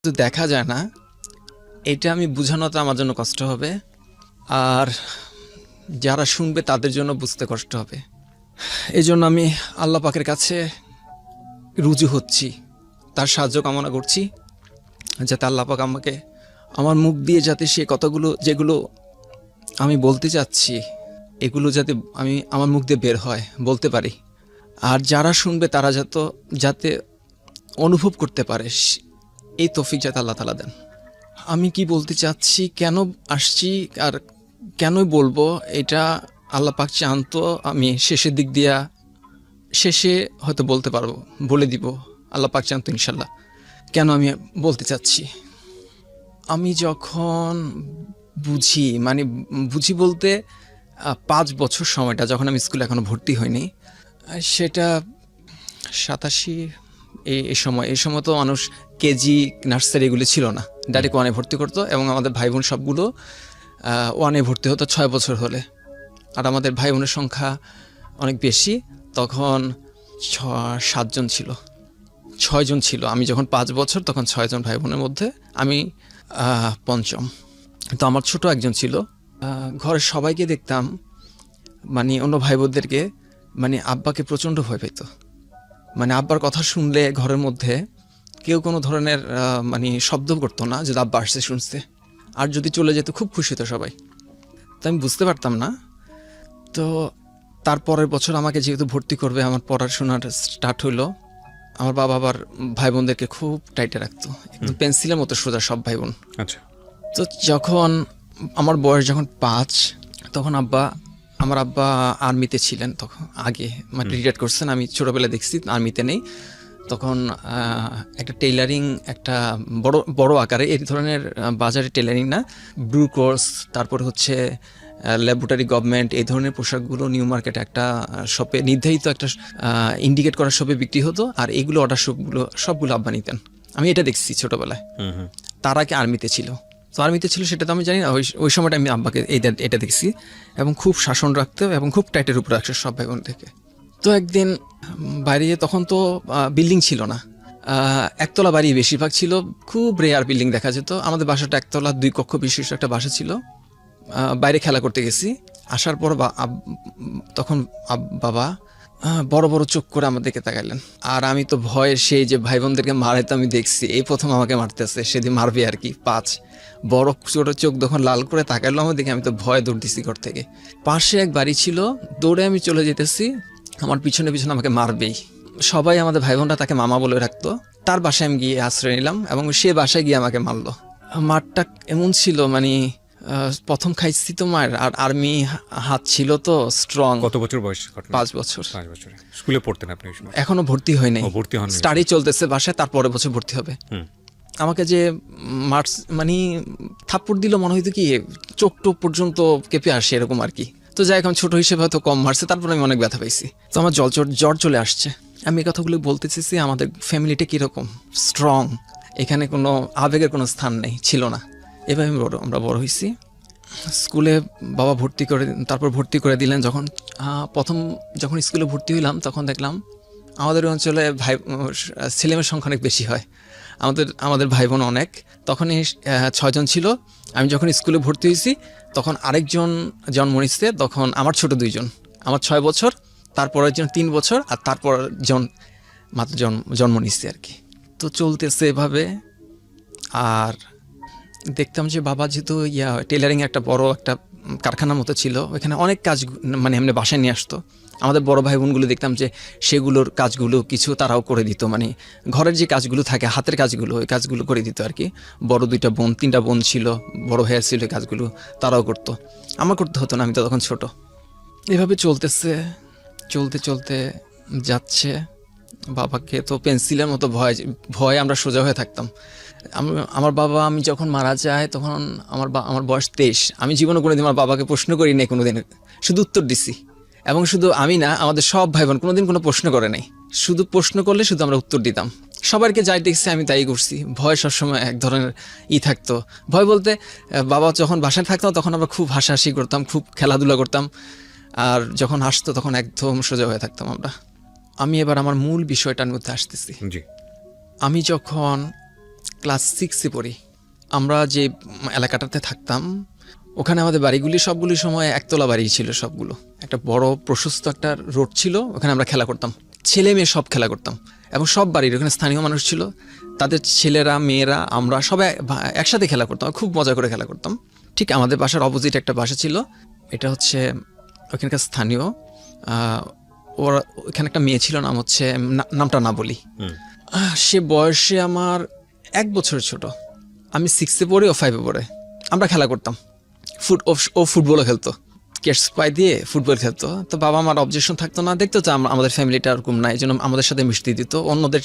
তো দেখা যায় না, এটা আমি বোঝানোটা আমার জন্য কষ্ট হবে, আর যারা শুনবে তাদের জন্য বুঝতে কষ্ট হবে। এই জন্য আমি আল্লাহ পাকের কাছে রুজু হচ্ছি, তার সাহায্য কামনা করছি, যাতে আল্লাহ পাক আমাকে আমার মুখ দিয়ে যাতে সে কথাগুলো যেগুলো আমি বলতে চাচ্ছি এগুলো যাতে আমি আমার মুখ দিয়ে বের হয়, বলতে পারি। আর যারা শুনবে তারা যাতে অনুভব করতে পারে, এই তৌফিক যাতে আল্লাহ তাআলা দেন। আমি কি বলতে চাচ্ছি, কেন আসছি আর কেনই বলবো, এটা আল্লাহ পাক চান তো আমি শেষের দিক দিয়া শেষে হয়তো বলতে পারবো, বলে দিব। আল্লাহ পাক চান তো ইনশাল্লাহ। কেন আমি বলতে চাচ্ছি, আমি যখন বুঝি বলতে 5 বছর সময়টা যখন আমি স্কুলে এখনো ভর্তি হইনি, সেটা 87 এই সময় তো মানুষ কেজি নার্সারি এগুলো ছিল না, ডাইরেক্ট 1-এ ভর্তি করতো, এবং আমাদের ভাই বোন সবগুলো 1-এ ভর্তি হতো 6 বছর হলে। আর আমাদের ভাই বোনের সংখ্যা অনেক বেশি, তখন 7 জন ছিল, 6 জন ছিল। আমি যখন 5 বছর তখন 6 জন ভাই বোনের মধ্যে আমি পঞ্চম। তো আমার ছোট একজন ছিল। ঘরের সবাইকে দেখতাম, অন্য ভাই বোনদেরকে, আব্বাকে প্রচণ্ড ভয় পেত। আব্বার কথা শুনলে ঘরের মধ্যে কেউ কোনো ধরনের শব্দ করতো না, যদি আব্বা আসছে শুনছে। আর যদি চলে যেত খুব খুশি হতো সবাই। তো আমি বুঝতে পারতাম না। তো তারপরের বছর আমাকে যেহেতু ভর্তি করবে, আমার পড়াশোনার স্টার্ট হলো। আমার বাবা আবার ভাই বোনদেরকে খুব টাইটে রাখতো, একদম পেন্সিলের মতো সোজা সব ভাই বোন। আচ্ছা। তো যখন আমার বয়স যখন 5, তখন আমার আব্বা আর্মিতে ছিলেন। তখন আগে রিটায়ার করছেন, আমি ছোটোবেলা দেখছি আর্মিতে নেই। তখন একটা টেইলারিং, একটা বড় আকারে এই ধরনের বাজারে টেইলারিং না, ব্রু কোর্স, তারপর হচ্ছে ল্যাবরেটরি, গভর্নমেন্ট, এই ধরনের পোশাকগুলো নিউ মার্কেটে একটা শপে, নির্ধারিত একটা ইন্ডিকেট করার শপে বিক্রি হতো। আর এইগুলো অর্ডার সবগুলো আব্বা নিতেন। আমি এটা দেখছি ছোটোবেলায়। তার আগে আর্মিতে ছিল, তো আর্মিতে ছিল সেটা তো আমি জানি না। ওই সময়টা আমি আব্বাকে এটা দেখছি, এবং খুব শাসন রাখতো এবং খুব টাইটের উপরে রাখছে সব ভাই বোন থেকে। তো একদিন বাইরে, তখন তো বিল্ডিং ছিল না, একতলা বাড়ি বেশিরভাগ ছিল, খুব রেয়ার বিল্ডিং দেখা যেত। আমাদের বাসাটা একতলা 2 কক্ষ বিশিষ্ট একটা বাসা ছিল। বাইরে খেলা করতে গেছি, আসার পর তখন বাবা বড় বড় চোখ করে আমার দিকে তাকাইলেন। আর আমি তো ভয়ে, সেই যে ভাই বোনদেরকে মারে তো আমি দেখছি, এই প্রথম আমাকে মারতেছে, সেদিন মারবে আর কি। 5 বড় ছোট চোখ যখন লাল করে তাকাইলো আমার দিকে, আমি তো ভয়ে দৌড় দিছি ঘর থেকে। পাশে এক বাড়ি ছিল, দৌড়ে আমি চলে যেতেছি, আমার পিছনে পিছনে আমাকে মারবেই। সবাই আমাদের ভাই বোনরা তাকে মামা বলে রাখতো। তার বাসায় আমি গিয়ে আশ্রয় নিলাম, এবং সে বাসায় গিয়ে আমাকে মারলো। মারটা এমন ছিল, প্রথম খাইছি তো মার, আর আর্মি হাত ছিল তো স্ট্রং। কত বছর বয়স? 5 বছর। 5 বছর। স্কুলে পড়তেন আপনি ওই সময়? এখনো ভর্তি হয় নাই, ভর্তি হন? স্টাডি চলতেছে বাসায়, তারপরে বছর ভর্তি হবে। আমাকে যে মার্চ থাপ্পড় দিল, মনে হইতো কি চোখ টোপ পর্যন্ত কেঁপে আসে এরকম আর কি। তো যাই এখন ছোট হিসেবে হয়তো কম মারছে, তারপরে আমি অনেক ব্যথা পাইছি। তো আমার জ্বর চলে আসছে। আমি এই কথাগুলো বলতে চেয়েছি, আমাদের ফ্যামিলিটা কীরকম স্ট্রং, এখানে কোনো আবেগের কোনো স্থান নেই, ছিল না। এভাবে আমরা বড় হয়েছি। স্কুলে বাবা তারপর ভর্তি করে দিলেন। যখন স্কুলে ভর্তি হইলাম, তখন দেখলাম আমাদের অঞ্চলে ছেলেমেয়ের সংখ্যা অনেক বেশি হয়, আমাদের ভাই বোন অনেক। তখনই 6 জন ছিল। আমি যখন স্কুলে ভর্তি হয়েছি তখন আরেকজন জন্ম নিচ্ছে, তখন আমার ছোট 2 জন, আমার 6 বছর, তারপরের জন 3 বছর, আর তারপর জন মাত্র জন্ম নিচ্ছে আর কি। তো চলতেছে এভাবে। আর দেখতাম যে বাবা যেহেতু টেলারিং একটা বড় একটা কারখানার মতো ছিল, ওইখানে অনেক কাজ এমনি বাসায় নিয়ে আসতো। আমাদের বড় ভাই বোনগুলো দেখতাম যে সেগুলোর কাজগুলো কিছু তারাও করে দিত, ঘরের যে কাজগুলো থাকে, হাতের কাজগুলো, ওই কাজগুলো করে দিত আর কি। বড় 3টা বোন ছিল, বড় ভাইয়া ছিল, কাজগুলো তারাও করতো, আমার করতে হতো না, আমি তো তখন ছোট। এভাবে চলতে যাচ্ছে। বাবাকে তো পেন্সিলের মতো ভয়ে আমরা সোজা হয়ে থাকতাম। আমার বাবা, আমি যখন মারা যায় তখন আমার বয়স 23। আমি জীবনে কোনোদিন আমার বাবাকে প্রশ্ন করি নাই কোনোদিন, শুধু উত্তর দিছি। এবং শুধু আমি না, আমাদের সব ভাই বোন কোনোদিন কোনো প্রশ্ন করে নাই, শুধু প্রশ্ন করলে শুধু আমরা উত্তর দিতাম। সবাইকে যাই দেখছি আমি তাই করছি। ভয় সবসময় এক ধরনের থাকতো। ভয় বলতে, বাবা যখন বাসায় থাকতাম তখন আমরা খুব হাসাহাসি করতাম, খুব খেলাধুলা করতাম, আর যখন আসতো তখন একদম সোজা হয়ে থাকতাম আমরা। আমি এবার আমার মূল বিষয়টার মধ্যে আসতেছি। আমি যখন ক্লাস 6-এ পড়ি। আমরা যে এলাকাটাতে থাকতাম ওখানে আমাদের বাড়িগুলি সবগুলি সময় একতলা বাড়ি ছিল সবগুলো। একটা বড় প্রশস্ত একটা রোড ছিল, ওখানে আমরা খেলা করতাম, ছেলে মেয়ে সব খেলা করতাম। এবং সব বাড়ির ওখানে স্থানীয় মানুষ ছিল, তাদের ছেলেরা মেয়েরা আমরা সবাই একসাথে খেলা করতাম, খুব মজা করে খেলা করতাম। ঠিক আমাদের বাসার অপোজিট একটা বাসা ছিল, এটা হচ্ছে ওখানকার স্থানীয়। ওরা ওখানে একটা মেয়ে ছিল, নাম হচ্ছে নামটা না বলি। সে বয়সে আমার 1 বছর ছোট। আমি 6-এ পড়ি, ও 5-এ পড়ে। আমরা খেলা করতাম, ও ফুটবলও খেলতো, কেটস পাই দিয়ে ফুটবল খেলতো। তো বাবা আমার অবজেকশন থাকতো না, দেখতো তো আমাদের ফ্যামিলিটা ওরকম নাই, এই জন্য আমাদের সাথে মিশতে দিত। অন্যদের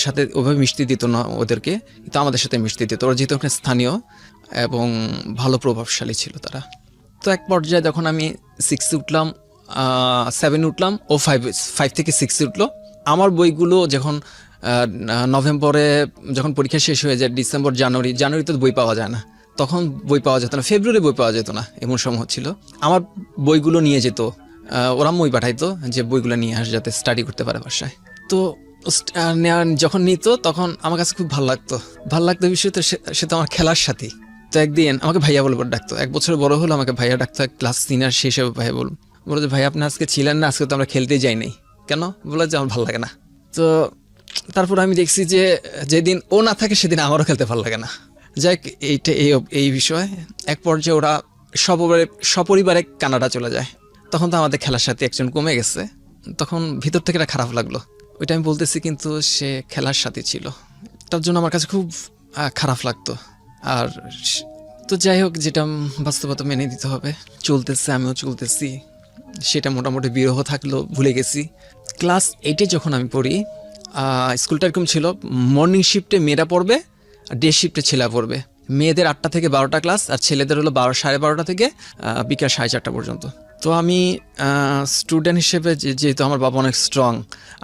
সাথে ওভাবে মিশতে দিত না ওদেরকে, কিন্তু আমাদের সাথে মিশতে দিত। ওরা যেহেতু ওখানে স্থানীয় এবং ভালো প্রভাবশালী ছিল তারা। তো এক পর্যায়ে যখন আমি 6-এ উঠলাম, 7-এ উঠলাম, ও 5 থেকে 6-এ উঠলো। আমার বইগুলো যখন নভেম্বরে যখন পরীক্ষা শেষ হয়ে যায়, ডিসেম্বর জানুয়ারিতে বই পাওয়া যায় না, তখন বই পাওয়া যেত না, ফেব্রুয়ারি বই পাওয়া যেত না, এমন সময় ছিল। আমার বইগুলো নিয়ে যেত, ওরা মই পাঠাইতো যে বইগুলো নিয়ে আস যাতে স্টাডি করতে পারে বাসায়। তো যখন নিত তখন আমার কাছে খুব ভালো লাগতো বিষয় তো সে তো আমার খেলার সাথী। তো একদিন আমাকে ভাইয়া বলে ডাকতো, 1 বছর বড় হলো আমাকে ভাইয়া ডাকতো, ক্লাস সিনিয়র শেষে ভাইয়া বলো যে ভাই আপনি আজকে ছিলেন না, আজকে তো আমরা খেলতেই যাই নাই কেন? বলে যে আমার ভালো লাগে না। তো তারপর আমি দেখছি যে যেদিন ও না থাকে সেদিন আমারও খেলতে ভালো লাগে না। যাক, এই বিষয় এক পর্যায়ে ওরা সপরিবারে কানাডা চলে যায়। তখন তো আমাদের খেলার সাথে একজন কমে গেছে, তখন ভিতর থেকে এটা খারাপ লাগলো। ওইটা আমি বলতেছি, কিন্তু সে খেলার সাথে ছিল, তার জন্য আমার কাছে খুব খারাপ লাগতো। আর তো যাই হোক, যেটা বাস্তবতা মেনে দিতে হবে, চলতেছে, আমিও চলতেছি, সেটা মোটামুটি বিরহ থাকলো, ভুলে গেছি। ক্লাস 8-এ যখন আমি পড়ি, স্কুলটা এরকম ছিল, মর্নিং শিফটে মেয়েরা পড়বে আর ডে শিফটে ছেলেরা পড়বে। মেয়েদের 8টা থেকে 12টা ক্লাস, আর ছেলেদের হলো 12-12:30 থেকে বিকাল 4:30 পর্যন্ত। তো আমি স্টুডেন্ট হিসেবে, যেহেতু আমার বাবা অনেক স্ট্রং,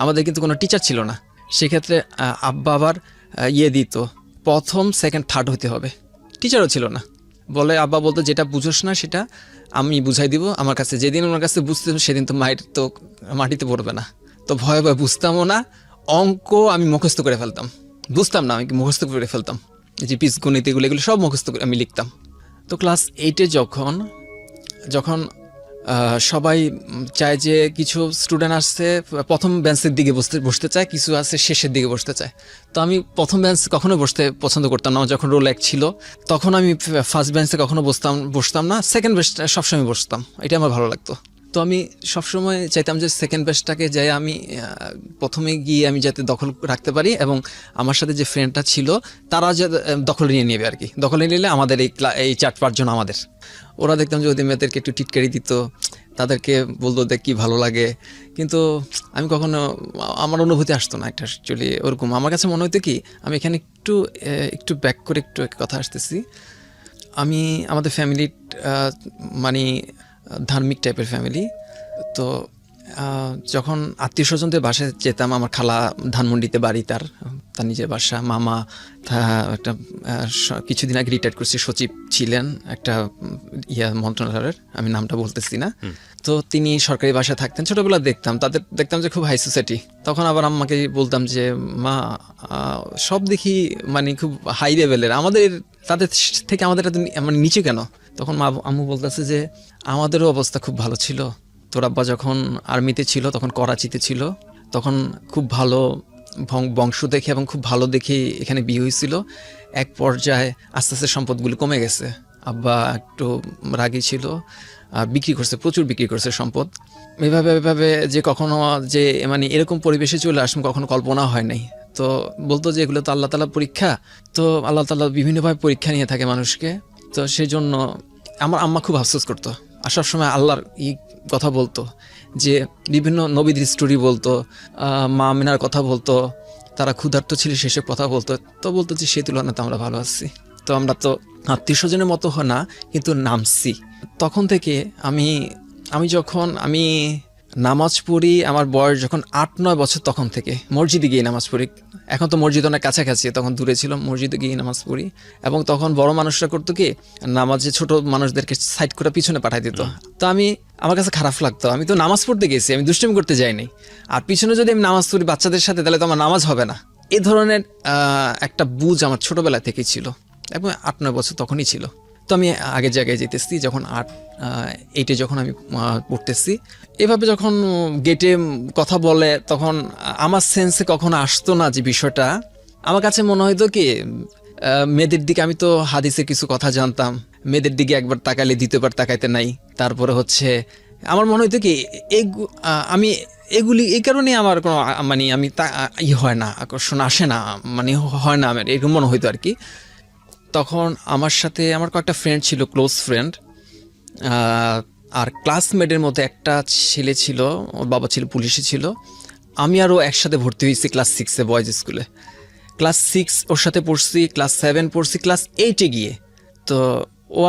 আমাদের কিন্তু কোনো টিচার ছিল না, সেক্ষেত্রে আব্বা আবার দিত, 1ম, 2nd, 3rd হতে হবে, টিচারও ছিল না। বলে আব্বা বলতো যেটা বুঝোস না সেটা আমি বুঝাই দিব আমার কাছে, যেদিন ওনার কাছে বুঝতে সেদিন তো মায়ের তো মাটিতে পড়বে না। তো ভয়ে ভয়ে বুঝতামও না, অঙ্ক আমি মুখস্থ করে ফেলতাম, বুঝতাম না আমি মুখস্থ করে ফেলতাম, যে বীজগণিত এগুলো সব মুখস্থ করে আমি লিখতাম। তো ক্লাস 8-এ যখন সবাই চায় যে কিছু স্টুডেন্ট আসছে প্রথম বেঞ্চের দিকে বসতে চায়, কিছু আছে শেষের দিকে বসতে চায়। তো আমি প্রথম বেঞ্চ কখনো বসতে পছন্দ করতাম না, যখন রোল 1 ছিল তখন আমি ফার্স্ট বেঞ্চে কখনো বসতাম না, সেকেন্ড বেঞ্চটা সবসময় বসতাম, এটা আমার ভালো লাগতো। তো আমি সবসময় চাইতাম যে সেকেন্ড বেঞ্চটাকে যাই আমি প্রথমে গিয়ে আমি যাতে দখল রাখতে পারি, এবং আমার সাথে যে ফ্রেন্ডটা ছিল তারা যে দখল নিয়ে নেবে আর কি, দখলে নিলে আমাদের এই 4-5 জন আমাদের। ওরা দেখতাম যে ওদের মেয়েদেরকে একটু টিটকারি দিত, তাদেরকে বলতো দেখ কি ভালো লাগে, কিন্তু আমি কখনো, আমার অনুভূতি আসতো না এটা অ্যাকচুয়ালি ওরকম। আমার কাছে মনে হতো কি, আমি এখানে একটু ব্যাক করে একটু কথা আসতেছি। আমাদের ফ্যামিলি মানে ধার্মিক টাইপের ফ্যামিলি। তো যখন আত্মীয় স্বজনদের বাসায় যেতাম, আমার খালা ধানমন্ডিতে বাড়ি, তার নিজের বাসা, মামা একটা কিছুদিন আগে রিটায়ার করছে, সচিব ছিলেন একটা মন্ত্রণালয়ের, আমি নামটা বলতেছি না। তো তিনি সরকারি বাসায় থাকতেন, ছোটবেলা দেখতাম যে খুব হাই সোসাইটি। তখন আবার আম্মাকে বলতাম যে মা সব দেখি মানে খুব হাই লেভেলের, তাদের থেকে আমাদের মানে নিচে কেন? তখন আম্মু বলতেছে যে আমাদেরও অবস্থা খুব ভালো ছিল, তোর আব্বা যখন আর্মিতে ছিল তখন করাচিতে ছিল, তখন খুব ভালো বংশ দেখে এবং খুব ভালো দেখে এখানে বিয়ে হয়েছিল। এক পর্যায়ে আস্তে আস্তে সম্পদগুলো কমে গেছে, আব্বা একটু রাগী ছিল, প্রচুর বিক্রি করছে সম্পদ। এভাবে যে কখনো যে মানে এরকম পরিবেশে চলে আসুন কখনো কল্পনা হয় নাই। তো বলতো যে এগুলো তো আল্লাহ তাআলা পরীক্ষা, তো আল্লাহ তাআলা বিভিন্নভাবে পরীক্ষা নিয়ে থাকে মানুষকে। তো সেই জন্য আমার আম্মা খুব আফসোস করতো, আর সবসময় আল্লাহর কথা বলতো, যে বিভিন্ন নবীদের স্টোরি বলতো, মা আমিনার কথা বলতো, তারা ক্ষুধার্ত ছিল সেসব কথা বলতো। তো বলতো যে সেই তুলনাতে আমরা ভালো আছি। তো আমরা তো আত্মীয় স্বজনের মতো না, কিন্তু নামছি। তখন থেকে যখন আমি নামাজ পড়ি, আমার বয়স যখন 8-9 বছর, তখন থেকে মসজিদে গিয়ে নামাজ পড়ি। এখন তো মসজিদ অনেক কাছাকাছি, তখন দূরে ছিল, মসজিদে গিয়ে নামাজ পড়ি। এবং তখন বড় মানুষরা করতো কি, নামাজে ছোট মানুষদেরকে সাইড করে পিছনে পাঠাই দিত। তো আমার কাছে খারাপ লাগতো, আমি তো নামাজ পড়তে গেছি, আমি দুষ্টুমি করতে যাইনি, আর পিছনে যদি আমি নামাজ পড়ি বাচ্চাদের সাথে, তাহলে তো আমার নামাজ হবে না। এ ধরনের একটা বুঝ আমার ছোটবেলা থেকেই ছিল এবং 8-9 বছর তখনই ছিল। তো আমি আগের জায়গায় যেতেছি যখন 8-8 যখন আমি পড়তেছি, এভাবে যখন গেটে কথা বলে তখন আমার সেন্সে কখনো আসতো না যে বিষয়টা। আমার কাছে মনে হয়তো কি মেয়েদের দিকে, আমি তো হাদিসের কিছু কথা জানতাম, মেয়েদের দিকে একবার তাকাইলে দ্বিতীয়বার তাকাইতে নাই। তারপরে হচ্ছে আমার মনে হয়তো কি আমি এগুলি এই কারণে আমার কোনো মানে আমি হয় না, আকর্ষণ আসে না, মানে হয় না আমার এরকম মনে হইতো আর কি। তখন আমার সাথে আমার কয়েকটা ফ্রেন্ড ছিল, ক্লোজ ফ্রেন্ড, আর ক্লাসমেটের মধ্যে একটা ছেলে ছিল, ওর বাবা ছিল পুলিশে ছিল। আমি আরও একসাথে ভর্তি হয়েছি ক্লাস 6-এ বয়েজ স্কুলে। ক্লাস 6 ওর সাথে পড়ছি, ক্লাস 7 পড়ছি, ক্লাস 8-এ গিয়ে তো ও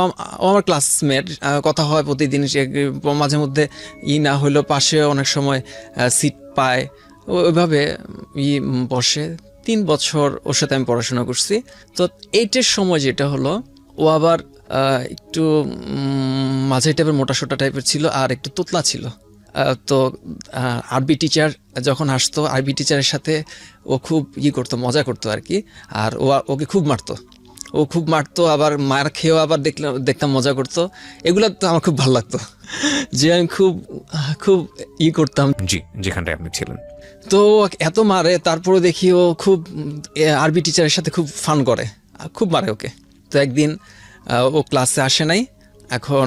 আমার ক্লাসমেট, কথা হয় প্রতিদিন, মাঝে মধ্যে না হইলেও পাশে অনেক সময় সিট পায়, ওইভাবে বসে। 3 বছর ওর সাথে আমি পড়াশোনা করছি। তো 8-এর সময় যেটা হলো, ও আবার একটু মাঝে টাইপের মোটাসোটা টাইপের ছিল আর একটু তোতলা ছিল। তো আরবি টিচার যখন আসতো, আরবি টিচারের সাথে ও খুব করতো, মজা করতো আর কি। আর ওকে খুব মারতো, ও খুব মারতো, আবার মার খেয়েও আবার দেখতাম মজা করতো। এগুলো তো আমার খুব ভালো লাগতো, যে আমি খুব খুব করতাম। জি, যেখানটায় আপনি ছিলেন। তো এত মারে, তারপরে দেখি ও খুব আরবি টিচারের সাথে খুব ফান করে, খুব মারে ওকে। তো একদিন ও ক্লাসে আসে নাই। এখন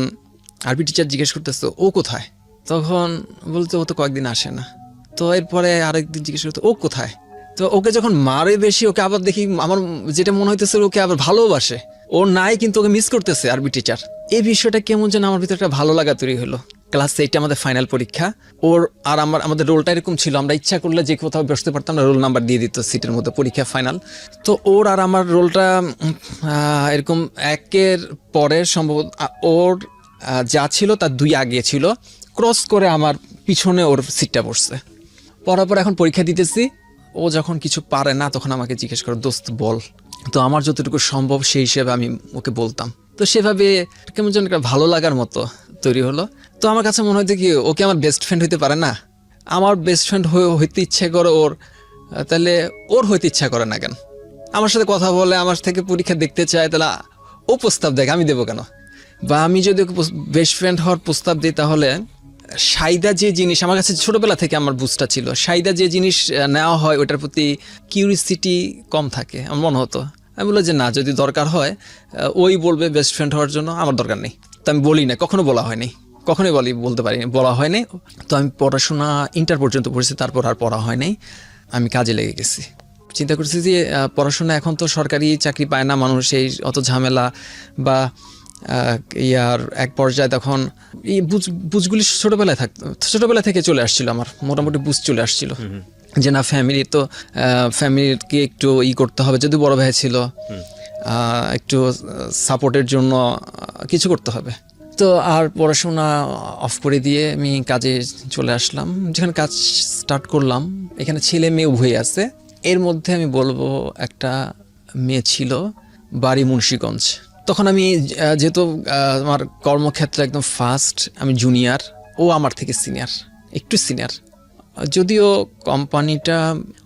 আরবি টিচার জিজ্ঞেস করতেছে ও কোথায়, তখন বলতে ও তো কয়েকদিন আসে না। তো এরপরে আরেকদিন জিজ্ঞেস করতে ও কোথায়। তো ওকে যখন মারে বেশি, ওকে আবার দেখি আমার যেটা মনে হইতেছে ওকে আবার ভালোবাসে, ও নাই কিন্তু ওকে মিস করতেছে আরবি টিচার। এই বিষয়টা কেমন যেন আমার ভিতরে একটা ভালো লাগা তৈরি হলো। ক্লাস 8 আমাদের ফাইনাল পরীক্ষা। ওর আর আমাদের রোলটা এরকম ছিল, আমরা ইচ্ছা করলে যে কোথাও বসতে পারতাম না, রোল নাম্বার দিয়ে দিত সিটের মধ্যে, পরীক্ষা ফাইনাল। তো ওর আর আমার রোলটা এরকম একের পরের সম্ভবত ওর যা ছিল তার 2 আগে ছিল, ক্রস করে আমার পিছনে ওর সিটটা পড়ছে। পড়ার পর এখন পরীক্ষা দিতেছি, ও যখন কিছু পারে না তখন আমাকে জিজ্ঞেস করে দোস্ত বল। তো আমার যতটুকু সম্ভব সেই হিসেবে আমি ওকে বলতাম। তো সেভাবে কেমন যেন একটা ভালো লাগার মতো তৈরি হলো। তো আমার কাছে মনে হতো কি ওকে আমার বেস্ট ফ্রেন্ড হইতে পারে না, আমার বেস্ট ফ্রেন্ড হইতে ইচ্ছে করে ওর, তাহলে ওর হইতে ইচ্ছা করে না কেন? আমার সাথে কথা বলে, আমার থেকে পরীক্ষা দেখতে চায়, তাহলে ও প্রস্তাব দেয়, আমি দেবো কেন? বা আমি যদি বেস্ট ফ্রেন্ড হওয়ার প্রস্তাব দিই, তাহলে সাইদা যে জিনিস আমার কাছে ছোটবেলা থেকে আমার বুঝটা ছিল, সাইদা যে জিনিস নেওয়া হয় ওটার প্রতি কিউরিসিটি কম থাকে আমার মনে হতো। আমি বললাম যে না, যদি দরকার হয় ওই বলবে বেস্ট ফ্রেন্ড হওয়ার জন্য, আমার দরকার নেই। তো আমি বলি না, কখনো বলা হয়নি, কখনোই বলতে পারিনি, বলা হয়নি। তো আমি পড়াশোনা ইন্টার পর্যন্ত পড়েছি, তারপর আর পড়া হয় নাই, আমি কাজে লেগে গেছি। চিন্তা করছি যে পড়াশোনা, এখন তো সরকারি চাকরি পায় না মানুষ, এই অত ঝামেলা বা ইয়ার এক পর্যায়ে তখন এই বুঝগুলি ছোটবেলা থেকে চলে আসছিল, আমার মোটামুটি বুঝ চলে আসছিল যে না, ফ্যামিলিকে একটু করতে হবে, যদি বড় ভাই ছিল একটু সাপোর্টের জন্য কিছু করতে হবে। তো আর পড়াশোনা অফ করে দিয়ে আমি কাজে চলে আসলাম। যেখানে কাজ স্টার্ট করলাম, এখানে ছেলে মেয়ে উভয়ই আছে। এর মধ্যে আমি বলবো একটা মেয়ে ছিল, বাড়ি মুন্সিগঞ্জ। তখন আমি যেহেতু আমার কর্মক্ষেত্রে একদম ফার্স্ট, আমি জুনিয়র, ও আমার থেকে সিনিয়র, একটু সিনিয়র। যদিও কোম্পানিটা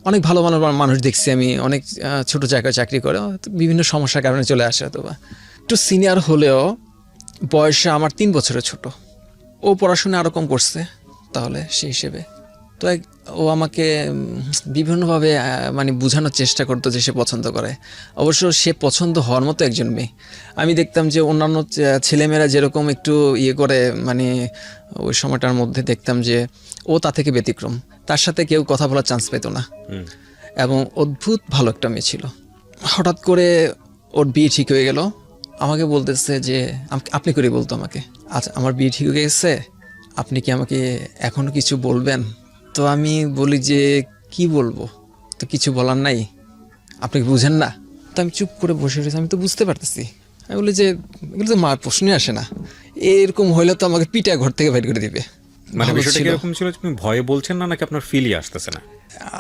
অনেক ভালো ভালো মানুষ দেখছি আমি, অনেক ছোট জায়গায় চাকরি করে, বিভিন্ন সমস্যার কারণে চলে আসে, অথবা একটু সিনিয়র হলেও বয়সে আমার 3 বছরের ছোট। ও পড়াশোনা আরও কম করছে, তাহলে সেই হিসেবে তো ও আমাকে বিভিন্নভাবে মানে বোঝানোর চেষ্টা করতো যে সে পছন্দ করে। অবশ্য সে পছন্দ হওয়ার মতো একজন মেয়ে। আমি দেখতাম যে অন্যান্য ছেলেমেয়েরা যেরকম একটু করে, মানে ওই সময়টার মধ্যে দেখতাম যে ও তা থেকে ব্যতিক্রম, তার সাথে কেউ কথা বলার চান্স পেত না, এবং অদ্ভুত ভালো একটা মেয়ে ছিল। হঠাৎ করে ওর বিয়ে ঠিক হয়ে গেল, আমাকে বলতেছে যে আপনি করে বলতো আমাকে, আচ্ছা আমার বিয়ে ঠিক হয়ে গেছে, আপনি কি আমাকে এখনো কিছু বলবেন? তো আমি বলি যে কি বলবো, তো কিছু বলার নাই, আপনি বুঝেন না? তো আমি চুপ করে বসে রয়েছি, আমি তো বুঝতে পারতেছি। আমি বলি যে এগুলো তো মার প্রশ্নই আসে না, এরকম হইলে তো আমাকে পিটা ঘর থেকে বাইর করে দিবে। মানে বিষয়টা কিরকম ছিল, তুমি ভয়ে বলছেন না নাকি আপনার ফিলই আসতেছে না?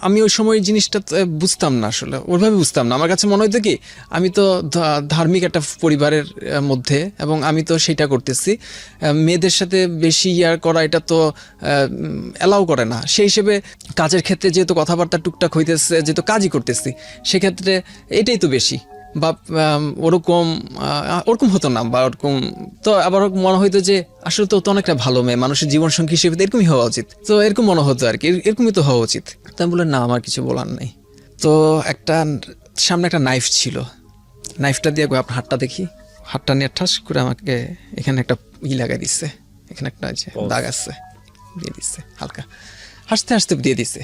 আমি ওই সময় এই জিনিসটা তো, বুঝতাম না আসলে, ওইভাবে বুঝতাম না। আমার কাছে মনে হতো কি আমি তো ধার্মিক একটা পরিবারের মধ্যে, এবং আমি তো সেটা করতেছি, মেয়েদের সাথে বেশি ইয়ার করা এটা তো অ্যালাউ করে না। সেই হিসেবে কাজের ক্ষেত্রে যেহেতু কথাবার্তা টুকটাক হইতেছে, যেহেতু কাজই করতেছি, সেক্ষেত্রে এটাই তো বেশি, বা ওরকম হতো না, বা ওরকম তো আবার মনে হইতো যে আসলে তো অনেকটা ভালো মেয়ে, মানুষের জীবনসঙ্গী হিসেবে তো এরকমই হওয়া উচিত, তো এরকম মনে হতো আর কি, এরকমই তো হওয়া উচিত। তো আমি বললাম না, আমার কিছু বলার নেই। তো সামনে একটা নাইফ ছিল, নাইফটা দিয়ে আপনার হাতটা দেখি, হাতটা নিয়ে ঠাস করে আমাকে এখানে একটা লাগাই দিচ্ছে, এখানে একটা দাগ আছে, দিয়ে দিচ্ছে হালকা, হাসতে হাসতে দিয়ে দিচ্ছে।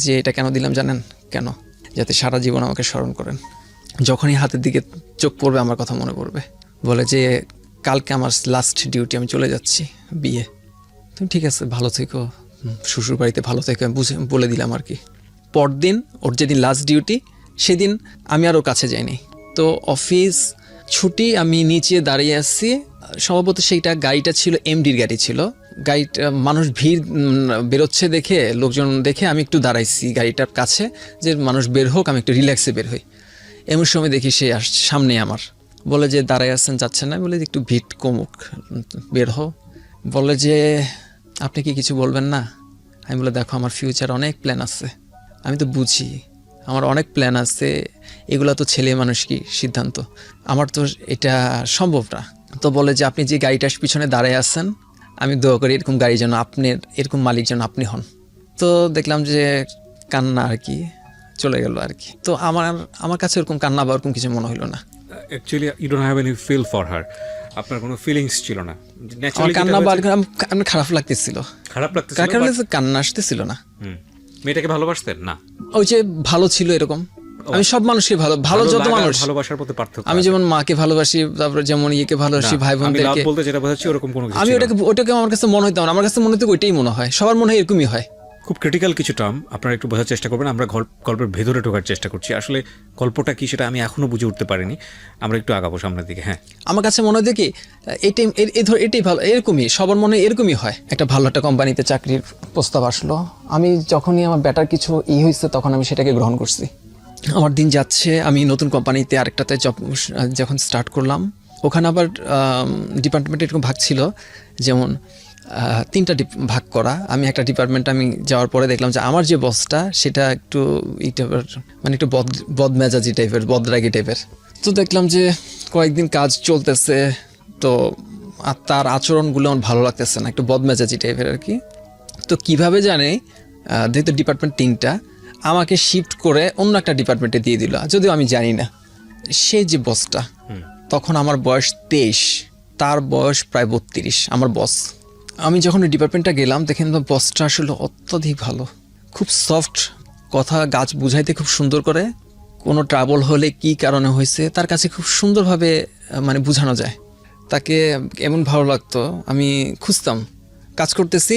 যে এটা কেন দিলাম জানেন? কেন? যাতে সারা জীবন আমাকে স্মরণ করেন, যখনই হাতের দিকে চোখ পড়বে আমার কথা মনে পড়বে। বলে যে কালকে আমার লাস্ট ডিউটি, আমি চলে যাচ্ছি বিয়ে। তুমি ঠিক আছে, ভালো থেকো, শ্বশুর বাড়িতে ভালো থেকো, আমি বলে দিলাম আর কি। পরদিন ওর যেদিন লাস্ট ডিউটি, সেদিন আমি আর ওর কাছে যাইনি। তো অফিস ছুটি, আমি নিচে দাঁড়িয়ে আসছি, সম্ভবত সেইটা গাড়িটা ছিল এমডির গাড়ি ছিল। গাড়িটা মানুষ ভিড় বেরোচ্ছে দেখে, লোকজন দেখে আমি একটু দাঁড়াইছি গাড়িটার কাছে, যে মানুষ বের হোক, আমি একটু রিল্যাক্সে বের হই। এমন সময় দেখি সে সামনে আমার, বলে যে দাঁড়ায় আসছেন, যাচ্ছেন না? বলে যে একটু ভিড় কমুক, বের হও। বলে যে আপনি কি কিছু বলবেন না? আমি বলে দেখো, আমার ফিউচার অনেক প্ল্যান আছে, আমি তো বুঝি আমার অনেক প্ল্যান আছে, এগুলো তো ছেলে মানুষ কি সিদ্ধান্ত, আমার তো এটা সম্ভব না। তো বলে যে আপনি যে গাড়িটার পিছনে দাঁড়ায় আছেন, আমি দোয়া করি এরকম গাড়ি যেন আপনার, এরকম মালিক যেন আপনি হন। তো দেখলাম যে কান্না আর কি চলে গেল আর কি। তো আমার কাছে এরকম কান্না বা ওরকম কিছু মনে হলো না। Actually you don't have any feel for her, আপনার কোনো ফিলিংস ছিল না। আমার ন্যাচারালি কান্না বা আমার খারাপ লাগতেছিল, খারাপ লাগতেছিল, কার কারণে কান্না আসতেছিল না। মেয়েটাকে ভালোবাসতেন না? ওই যে ভালো ছিল এরকম, আমি সব মানুষকে ভালো যত মানুষ, ভালোবাসার মধ্যে পার্থক্য। আমি যেমন মাকে ভালোবাসি, তারপরে যেমন ইয়েকে ভালোবাসি, ভাই বোনদেরকে বলতে যেটা বোঝাচ্ছি ওরকম কোনো কিছু আমি ছিল না। ওটাকে আমার কাছে মনে হইতো না, আমার কাছে মনে হতো ওইটাই মনে হয়, সবার মনে হয় এরকমই হয়। খুব ক্রিটিক্যাল কিছু টার্ম আপনারা একটু বোঝার চেষ্টা করবেন। আমরা গল্পের ভেতরে ঢোকার চেষ্টা করছি, আসলে গল্পটা কি সেটা আমি এখনো বুঝে উঠতে পারিনি। আমরা একটু আগাবো সামনের দিকে। হ্যাঁ, আমার কাছে মনে হয় কি এটাই ভালো, এরকমই সবার মনে এরকমই হয়। একটা ভালো একটা কোম্পানিতে চাকরির প্রস্তাব আসলো, আমি যখনই আমার বেটার কিছু হয়েছে তখন আমি সেটাকে গ্রহণ করছি। আমার দিন যাচ্ছে, আমি নতুন কোম্পানিতে আরেকটাতে জব যখন স্টার্ট করলাম, ওখানে আবার ডিপার্টমেন্ট এরকম ভাগ ছিল, যেমন 3টা ভাগ করা। আমি একটা ডিপার্টমেন্ট আমি যাওয়ার পরে দেখলাম যে আমার যে বসটা সেটা একটু এই টাইপের, মানে একটু বদমেজাজি টাইপের, বদরাগী টাইপের। তো দেখলাম যে কয়েকদিন কাজ চলতেছে, তো তার আচরণগুলো আমার ভালো লাগতেছে না, একটু বদমেজাজি টাইপের আর কি। তো কিভাবে জানে, যেহেতু ডিপার্টমেন্ট 3টা, আমাকে শিফট করে অন্য একটা ডিপার্টমেন্টে দিয়ে দিল, যদিও আমি জানি না। সে যে বসটা, তখন আমার বয়স 23, তার বয়স প্রায় 32, আমার বস। আমি যখন ওই ডিপার্টমেন্টটা গেলাম, দেখেন বসটা আসলে অত্যধিক ভালো, খুব সফট কথা, গাছ বুঝাইতে খুব সুন্দর করে, কোনো ট্রাবল হলে কি কারণে হয়েছে তার কাছে খুব সুন্দরভাবে মানে বোঝানো যায়। তাকে এমন ভালো লাগতো, আমি খুঁজতাম, কাজ করতেছি,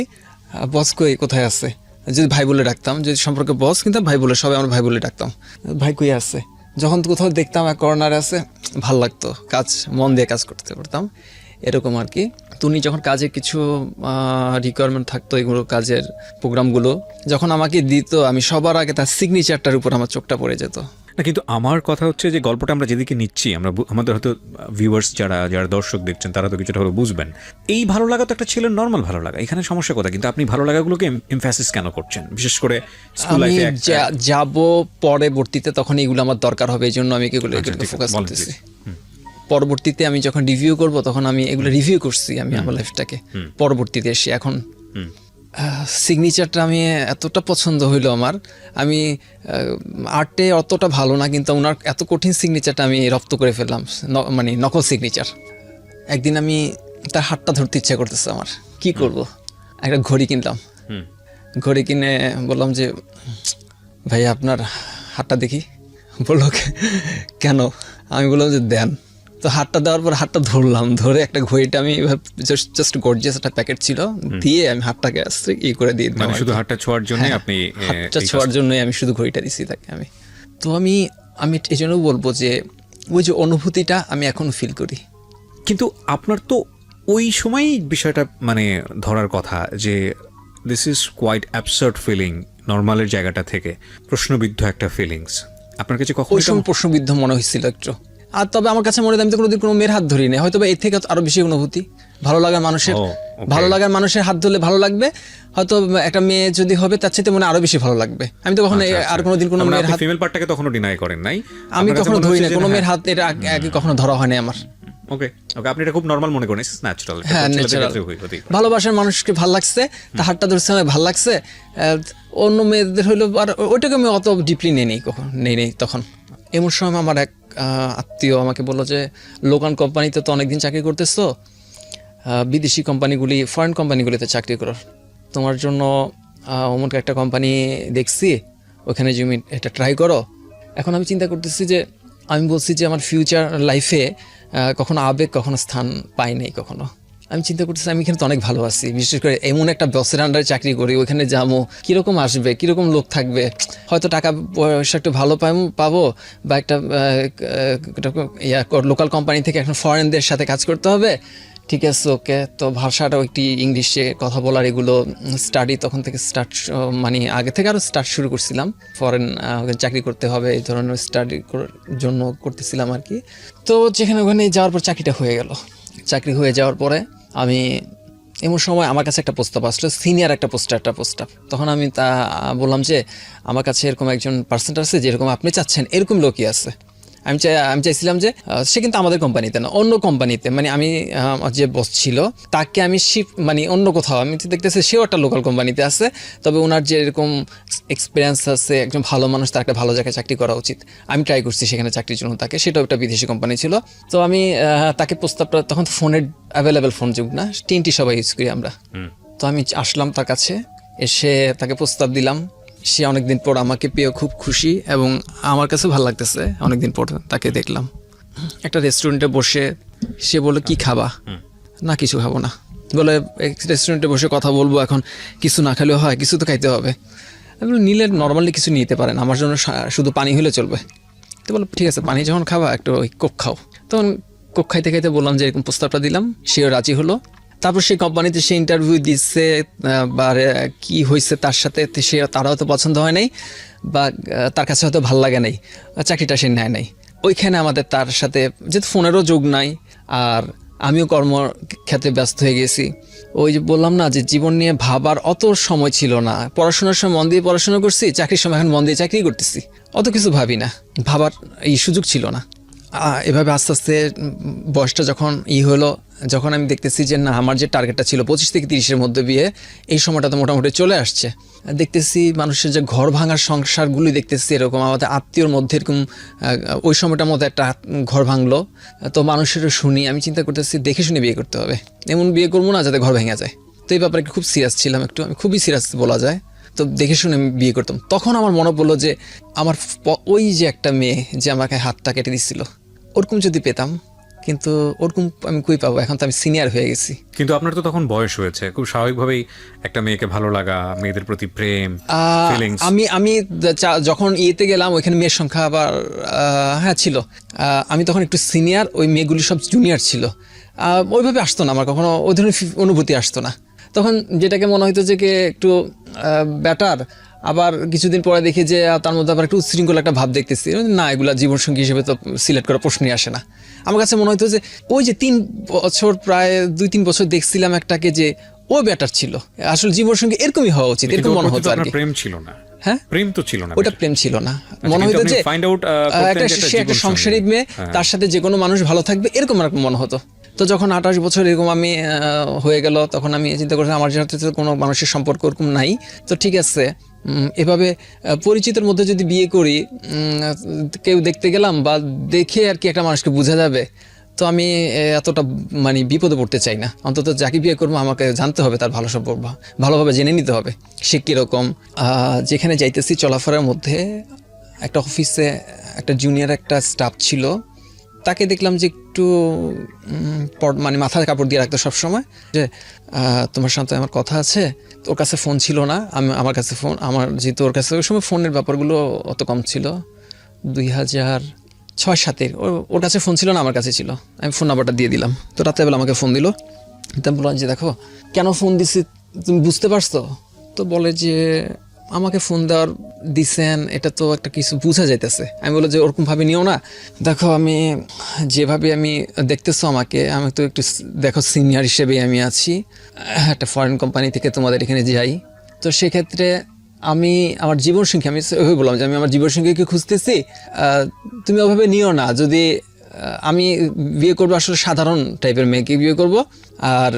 বস কোথায় আছে, যদি ভাই বলে ডাকতাম, যদি সম্পর্কে বস কিন্তু ভাই বলে, সবাই আমরা ভাই বলে ডাকতাম, ভাই কই আছে। যখন কোথাও দেখতাম এক কর্নারে আছে, ভাল লাগতো, কাজ মন দিয়ে কাজ করতে পারতাম, এরকম আর কি। তো উনি যখন কাজে কিছু রিকোয়ারমেন্ট থাকতো, এগুলো কাজের প্রোগ্রামগুলো যখন আমাকে দিত, আমি সবার আগে তার সিগনেচারটার উপর আমার চোখটা পড়ে যেত। না, কিন্তু আমার কথা হচ্ছে যে গল্পটা আমরা যেদিকে নিচ্ছি, আমাদের হয়তো ভিউয়ার্স যারা দর্শক দেখছেন তারা তো কিছুটা হলে বুঝবেন। এই ভালো লাগা তো একটা ছেলের নর্মাল ভালো লাগা, এখানে সমস্যা কথা, কিন্তু আপনি ভালো লাগাগুলোকে এমফ্যাসিস কেন করছেন, বিশেষ করে স্কুল আমি লাইফে? যাব পরবর্তীতে, তখন এগুলো আমার দরকার হবে, এই জন্য আমি এগুলো ফোকাস করতেছি। পরবর্তীতে আমি যখন রিভিউ করব, তখন আমি এগুলো রিভিউ করছি আমি আমার লাইফটাকে, পরবর্তীতে এসে এখন সিগনেচারটা আমি এতটা পছন্দ হইলো আমার, আমি আর্টে অতটা ভালো না, কিন্তু ওনার এত কঠিন সিগনেচারটা আমি রপ্ত করে ফেললাম, মানে নকল সিগনেচার। একদিন আমি তার হাতটা ধরতে ইচ্ছা করতেছে আমার, কি করব, একটা ঘড়ি কিনলাম, ঘড়ি কিনে বললাম যে ভাই আপনার হাতটা দেখি। বললো কেন? আমি বললাম যে দেন। তো হাতটা দেওয়ার পর হাতটা ধরলাম, ধরে একটা ঘড়িটা আমি জাস্ট গর্জিয়াস একটা প্যাকেট ছিল, দিয়ে আমি হাতটাকে আস্তে করে দিয়ে দিলাম, শুধু হাতটা ছোঁয়ার জন্য। আপনি হাতটা ছোঁয়ার জন্যই আমি শুধু ঘড়িটা দিছি তাকে। আমি এই জন্য বলবো যে ওই যে অনুভূতিটা আমি এখন ফিল করি। কিন্তু আপনার তো ওই সময়ই বিষয়টা মানে ধরার কথা যে this is quite absurd feeling, নর্মালের জায়গাটা থেকে প্রশ্নবিদ্ধ একটা ফিলিংস আপনার কাছে কখন ওই সময় প্রশ্নবিদ্ধ মনে হয়েছিল একটু। আর তবে আমার কাছে মনে হয় আমি তো কোনোদিন কোনো মেয়ের হাত ধরি না, হয়তো বা এর থেকে আরো বেশি অনুভূতি। ভালো লাগার মানুষের ভালো লাগার মানুষের হাত ধরলে ভালো লাগবে, হয়তো একটা মেয়ে যদি হবে তার চেয়ে মনে আরো বেশি ভালো লাগবে। আমি তো কখনো আর কোনোদিন কোনো মেয়ের হাত, ফিমেল পার্টটাকে তখনও ডিনাই করেন নাই? আমি কখনো ধরি না কোনো মেয়ের হাত, এটা আগে কখনো ধরা হয়নি আমার। ওকে ওকে, আপনি এটা খুব নরমাল মনে করেন, ন্যাচারাল। হ্যাঁ, ন্যাচারাল। ভালোবাসার মানুষকে ভালো লাগছে, তার হাতটা ধরছে আমার ভালো লাগছে। অন্য মেয়েদের হইলো আর ওইটাকে আমি অত ডিপলি নেই কখন নেই তখন। এমন সময় আমার এক আত্মীয় আমাকে বললো যে লোকাল কোম্পানিতে তো অনেকদিন চাকরি করতেছো, বিদেশি কোম্পানিগুলি ফরেন কোম্পানিগুলিতে চাকরি করো, তোমার জন্য অমুক একটা কোম্পানি দেখছি, ওখানে তুমি এটা ট্রাই করো। এখন আমি চিন্তা করতেছি যে আমি বলছি যে আমার ফিউচার লাইফে কখনো আবেগ কখনো স্থান পাই নাই কখনো। আমি চিন্তা করতেছি আমি এখানে তো অনেক ভালো আছি, বিশেষ করে এমন একটা বসের আন্ডারে চাকরি করি, ওইখানে যাবো কীরকম আসবে, কীরকম লোক থাকবে, হয়তো টাকা পয়সা একটু ভালো পাবো, বা একটা লোকাল কোম্পানি থেকে এখন ফরেনদের সাথে কাজ করতে হবে। ঠিক আছে, ওকে। তো ভাষাটাও একটি ইংলিশে কথা বলার এগুলো স্টাডি তখন থেকে মানে আগে থেকে আরও স্টার্ট শুরু করছিলাম। ফরেন চাকরি করতে হবে এই ধরনের স্টাডি জন্য করতেছিলাম আর কি। তো যেখানে ওখানে যাওয়ার পর চাকরিটা হয়ে গেল। চাকরি হয়ে যাওয়ার পরে আমি এমন সময় আমার কাছে একটা প্রস্তাব আসলো, সিনিয়র একটা প্রস্তাব। তখন আমি তা বললাম যে আমার কাছে এরকম একজন পার্সেন্ট আছে যেরকম আপনি চাচ্ছেন এরকম লোকই আছে। আমি চাইছিলাম যে সে কিন্তু আমাদের কোম্পানিতে না, অন্য কোম্পানিতে, মানে আমি যে বস ছিল তাকে আমি মানে অন্য কোথাও আমি দেখতেছি সেও একটা লোকাল কোম্পানিতে আছে, তবে ওনার যে এরকম এক্সপিরিয়েন্স আছে, একজন ভালো মানুষ, তার একটা ভালো জায়গায় চাকরি করা উচিত। আমি ট্রাই করছি সেখানে চাকরির জন্য তাকে, সেটাও একটা বিদেশি কোম্পানি ছিল। তো আমি তাকে প্রস্তাবটা, তখন ফোনের অ্যাভেলেবেল ফোন যুগ না, টিনটি সবাই ইউজ করি আমরা। তো আমি আসলাম তার কাছে, এসে তাকে প্রস্তাব দিলাম। সে অনেকদিন পর আমাকে পেয়ে খুব খুশি এবং আমার কাছে ভালো লাগতেছে। অনেকদিন পর তাকে দেখলাম একটা রেস্টুরেন্টে বসে। সে বললো কি খাবা? না কিছু খাবো না। বলে রেস্টুরেন্টে বসে কথা বলবো, এখন কিছু না খেলেও হয়, কিছু তো খাইতে হবে। আমি বলি নিলে নর্মালি কিছু নিতে পারেন, আমার জন্য শুধু পানি হলে চলবে। তো বলো ঠিক আছে, পানি যখন খাবা একটু ওই কোক খাও। তখন কোক খাইতে খাইতে বললাম যে এরকম প্রস্তাবটা দিলাম, সেও রাজি হলো। তারপর সেই কোম্পানিতে সে ইন্টারভিউ দিচ্ছে, বা কি হয়েছে তার সাথে, তারাও তো পছন্দ হয় নাই, বা তার কাছে হয়তো ভালো লাগে নাই, চাকরিটা সে নেয় নাই। ওইখানে আমাদের তার সাথে যেহেতু ফোনেরও যোগ নাই, আর আমিও কর্মক্ষেত্রে ব্যস্ত হয়ে গেছি। ওই যে বললাম না যে জীবন নিয়ে ভাবার অত সময় ছিল না। পড়াশোনার সময় মন দিয়ে পড়াশোনা করছি, চাকরির সময় এখন মন দিয়ে চাকরি করতেছি, অত কিছু ভাবি না, ভাবার এই সুযোগ ছিল না। এভাবে আস্তে আস্তে বয়সটা যখন হলো, যখন আমি দেখতেছি যে না আমার যে টার্গেটটা ছিল 25 থেকে 30-এর মধ্যে বিয়ে, এই সময়টা তো মোটামুটি চলে আসছে। দেখতেছি মানুষের যে ঘর ভাঙার সংসারগুলি দেখতেছি, এরকম আমাদের আত্মীয়র মধ্যে এরকম ওই সময়টার মধ্যে একটা ঘর ভাঙলো। তো মানুষেরও শুনি, আমি চিন্তা করতেছি দেখে শুনে বিয়ে করতে হবে, এমন বিয়ে করবো না যাতে ঘর ভেঙে যায়। তো এই ব্যাপারে খুব সিরিয়াস ছিলাম, আমি খুবই সিরিয়াস বলা যায়। তো দেখে শুনে আমি বিয়ে করতাম। তখন আমার মনে পড়লো যে আমার ওই যে একটা মেয়ে যে আমাকে হাতটা কেটে দিচ্ছিল, ওরকম যদি পেতাম, কিন্তু ওরকম আমি কই পাবো, এখন তো আমি সিনিয়র হয়ে গেছি। কিন্তু আপনার তো তখন বয়স হয়েছে, খুব স্বাভাবিকভাবেই একটা মেয়েকে ভালো লাগা, মেয়েদের প্রতি প্রেম, ফিলিংস। আমি যখন ইয়েতে গেলাম, ওইখানে মেয়ের সংখ্যা আবার হ্যাঁ ছিল। আমি তখন একটু সিনিয়র, ওই মেয়েগুলি সব জুনিয়র ছিল। ওইভাবে আসতো না আমার কখনো, ওই ধরনের অনুভূতি আসতো না। তখন যেটাকে মনে হইতো যে কে একটু বেটার, আবার কিছুদিন পরে দেখি যে তার মধ্যে আবার একটু উচ্ছৃঙ্খল একটা ভাব দেখতেছি। না, এগুলা জীবনসঙ্গী হিসেবে তো সিলেক্ট করা প্রশ্নই আসে না। আমার কাছে মনে হতো যে ওই যে 3 বছর, প্রায় 2-3 বছর দেখছিলাম একটাকে, যে ও বেটার ছিল, আসলে জীবনসঙ্গী এরকমই হওয়া উচিত, এরকম মনে হতো আর কি। প্রেম ছিল না? হ্যাঁ, প্রেম তো ছিল না, ওটা প্রেম ছিল না। মনে হতো যে সে একটা সংসারিক মেয়ে, তার সাথে যে কোনো মানুষ ভালো থাকবে, এরকম আর মনে হতো। তো যখন 28 বছর এরকম আমি হয়ে গেল, তখন আমি চিন্তা করছি আমার সাথে তো কোনো মানুষের সম্পর্ক ওরকম নাই। তো ঠিক আছে, এভাবে পরিচিতের মধ্যে যদি বিয়ে করি, কেউ দেখতে গেলাম বা দেখে আর কি একটা মানুষকে বোঝা যাবে, তো আমি এতটা মানে বিপদে পড়তে চাই না। অন্তত যাকে বিয়ে করবো আমাকে জানতে হবে তার ভালো সম্পর্ক, ভালোভাবে জেনে নিতে হবে সে কীরকম। যেখানে যাইতেছি চলাফেরার মধ্যে একটা অফিসে একটা জুনিয়র একটা স্টাফ ছিল, তাকে দেখলাম যে একটু মানে মাথায় কাপড় দিয়ে রাখতো সবসময়, যে তোমার সাথে আমার কথা আছে। ওর কাছে ফোন ছিল না, আমার কাছে ফোন, আমার যেহেতু ওর কাছে ওই সময় ফোনের ব্যাপারগুলো অত কম ছিল, 2006-07 ওর কাছে ফোন ছিল না, আমার কাছে ছিল। আমি ফোন নাম্বারটা দিয়ে দিলাম। তো রাত্রেবেলা আমাকে ফোন দিল, তা বললাম যে দেখো কেন ফোন দিছি তুমি বুঝতে পারছো? তো বলে যে আমাকে ফোন দেওয়ার দিছেন, এটা তো একটা কিছু বোঝা যাইতেছে। আমি বললাম যে ওরকম ভাবে নিও না, দেখো আমি যেভাবে আমি দেখতেছো আমাকে, আমি তো একটু দেখো সিনিয়র হিসেবে আমি আছি, একটা ফরেন কোম্পানি থেকে তোমাদের এখানে যাই, তো সেক্ষেত্রে আমি আমার জীবনসঙ্গী, আমি ওই বললাম যে আমি আমার জীবনসঙ্গীকে খুঁজতেছি, তুমি ওভাবে নিও না। যদি আমি বিয়ে করবো আসলে সাধারণ টাইপের মেয়েকে বিয়ে করব, আর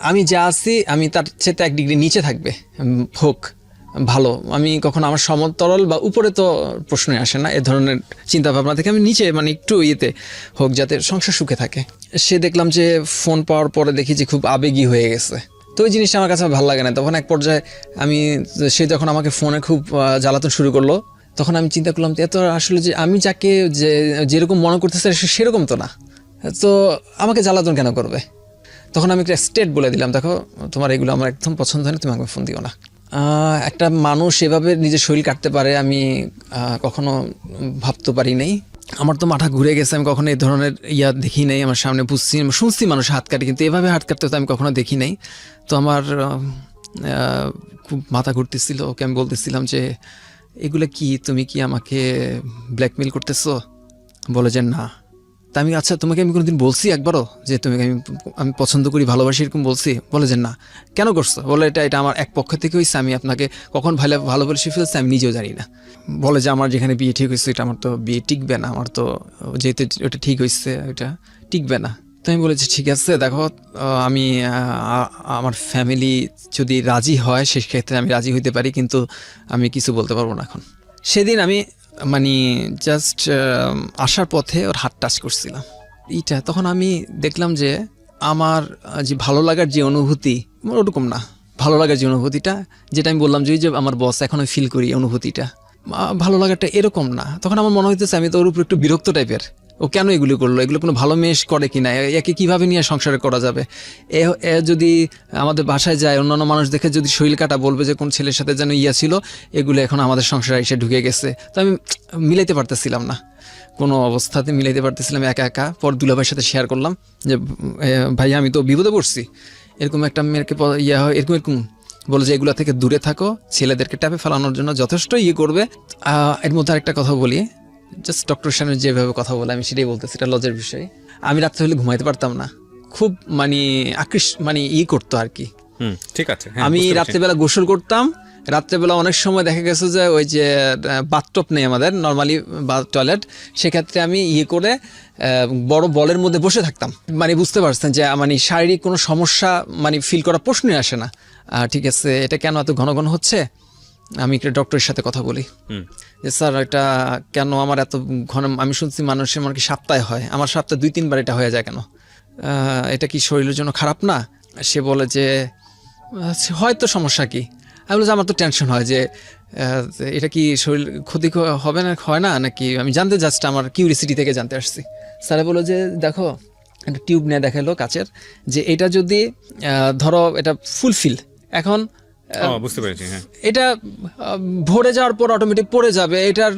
আমি যা আছি আমি তার চেয়ে 1 ডিগ্রি নিচে থাকবে হোক ভালো। আমি কখনো আমার সমতরল বা উপরে তো প্রশ্নই আসে না, এ ধরনের চিন্তা ভাবনা থেকে আমি নিচে মানে একটু ইয়েতে হোক, যাতে সংসার সুখে থাকে। সে দেখলাম যে ফোন পাওয়ার পরে দেখি যে খুব আবেগী হয়ে গেছে। তো ওই জিনিসটা আমার কাছে ভালো লাগে না। তখন এক পর্যায়ে সে যখন আমাকে ফোনে খুব জ্বালাতন শুরু করলো, তখন আমি চিন্তা করলাম এত আসলে যে আমি যাকে যেরকম মনে করতেছে সেরকম তো না, তো আমাকে জ্বালাতন কেন করবে। তখন আমি একটা স্টেট বলে দিলাম, দেখো তোমার এগুলো আমার একদম পছন্দ হয় না, তুমি আমাকে ফোন দিও না। একটা মানুষ এভাবে নিজের শরীর কাটতে পারে আমি কখনো ভাবতে পারি নাই। আমার তো মাথা ঘুরে গেছে, আমি কখনো এই ধরনের দেখি নাই আমার সামনে, বুঝছি শুনছি মানুষ হাত কাটে, কিন্তু এভাবে হাত কাটতে তো আমি কখনো দেখি নাই। তো আমার খুব মাথা ঘুরতেছিল। ওকে আমি বলতেছিলাম যে এগুলো কি, তুমি কি আমাকে ব্ল্যাকমেল করতেছো? বলে যে না। তা আমি আচ্ছা তোমাকে আমি কোনোদিন বলছি একবারও যে তোমাকে আমি পছন্দ করি, ভালোবাসি, এরকম বলছি? বলে যে না। কেন করছো? বলে এটা আমার এক পক্ষ থেকে হয়েছে, আমি আপনাকে কখন ভালোবেসে ফেলছি আমি নিজেও জানি না। বলে যে আমার যেখানে বিয়ে ঠিক হয়েছে এটা আমার তো বিয়ে টিকবে না, আমার তো যেহেতু ওটা ঠিক হয়েছে ওটা টিকবে না। তো আমি বলেছি ঠিক আছে, দেখো আমি আমার ফ্যামিলি যদি রাজি হয় সেক্ষেত্রে আমি রাজি হইতে পারি, কিন্তু আমি কিছু বলতে পারবো না এখন। সেদিন আমি মানে জাস্ট আসার পথে ওর হাত টাচ করছিলাম এইটা, তখন আমি দেখলাম যে আমার যে ভালো লাগার যে অনুভূতি ওরকম না, ভালো লাগার যে অনুভূতিটা যেটা আমি বললাম যে আমার বস এখন আমি ফিল করি অনুভূতিটা, ভালো লাগাটা এরকম না। তখন আমার মনে হইতেছে আমি তো ওর উপর একটু বিরক্ত টাইপের, ও কেন এগুলো করলো, এগুলো কোনো ভালো মেশ করে কিনা, একে কীভাবে নিয়ে সংসারে করা যাবে। এ যদি আমাদের বাসায় যায় অন্যান্য মানুষ দেখে যদি শরীর কাটা বলবে যে কোন ছেলের সাথে যেন ছিল, এগুলো এখন আমাদের সংসারে এসে ঢুকে গেছে। তো আমি মিলাইতে পারতেছিলাম না, কোনো অবস্থাতে মিলাইতে পারতেছিলাম একা একা। পর দুলাভাইয়ের সাথে শেয়ার করলাম যে ভাই আমি তো বিপদে পড়ছি, এরকম একটা মেয়েকে হয় এরকম বলে যে এগুলো থেকে দূরে থাকো, ছেলেদেরকে ট্যাপে ফেলানোর জন্য যথেষ্ট করবে। এর মধ্যে আরেকটা কথা বলি, জাস্ট ডক্টর সামনে যেভাবে কথা বলে আমি সেটাই বলতেছি, এটা লজের বিষয়। আমি রাত্রে হলে ঘুমাইতে পারতাম না, খুব মানে মানে করতো আর কি। ঠিক আছে, আমি রাত্রেবেলা গোসল করতাম, রাত্রেবেলা অনেক সময় দেখা গেছে যে ওই যে বাথটব নেই আমাদের নর্মালি টয়লেট, সেক্ষেত্রে আমি করে বড় বলের মধ্যে বসে থাকতাম। মানে বুঝতে পারছেন যে মানে শারীরিক কোনো সমস্যা মানে ফিল করা প্রশ্নই আসে না। ঠিক আছে, এটা কেন এত ঘন ঘন হচ্ছে, আমি একটা ডক্টরের সাথে কথা বলি যে স্যার এটা কেন আমার এত ঘন, আমি শুনছি মানুষের মানে কি সপ্তাহে হয়, আমার সপ্তাহে 2-3 বার এটা হয়ে যায় কেন, এটা কি শরীরের জন্য খারাপ না? সে বলে যে হয়তো সমস্যা কি। আমি বলি যে আমার তো টেনশন হয় যে এটা কি শরীর ক্ষতি হবে না, হয় না নাকি, আমি জানতে জাস্ট আমার কিউরিসিটি থেকে জানতে আসছি। স্যারে বললো যে দেখো একটা টিউব নিয়ে দেখালো কাচের, যে এটা যদি ধরো এটা ফুলফিল এখন বুঝতে পেরেছি, হ্যাঁ, এটা ভরে যাওয়ার পর অটোমেটিক পড়ে যাবে, এটার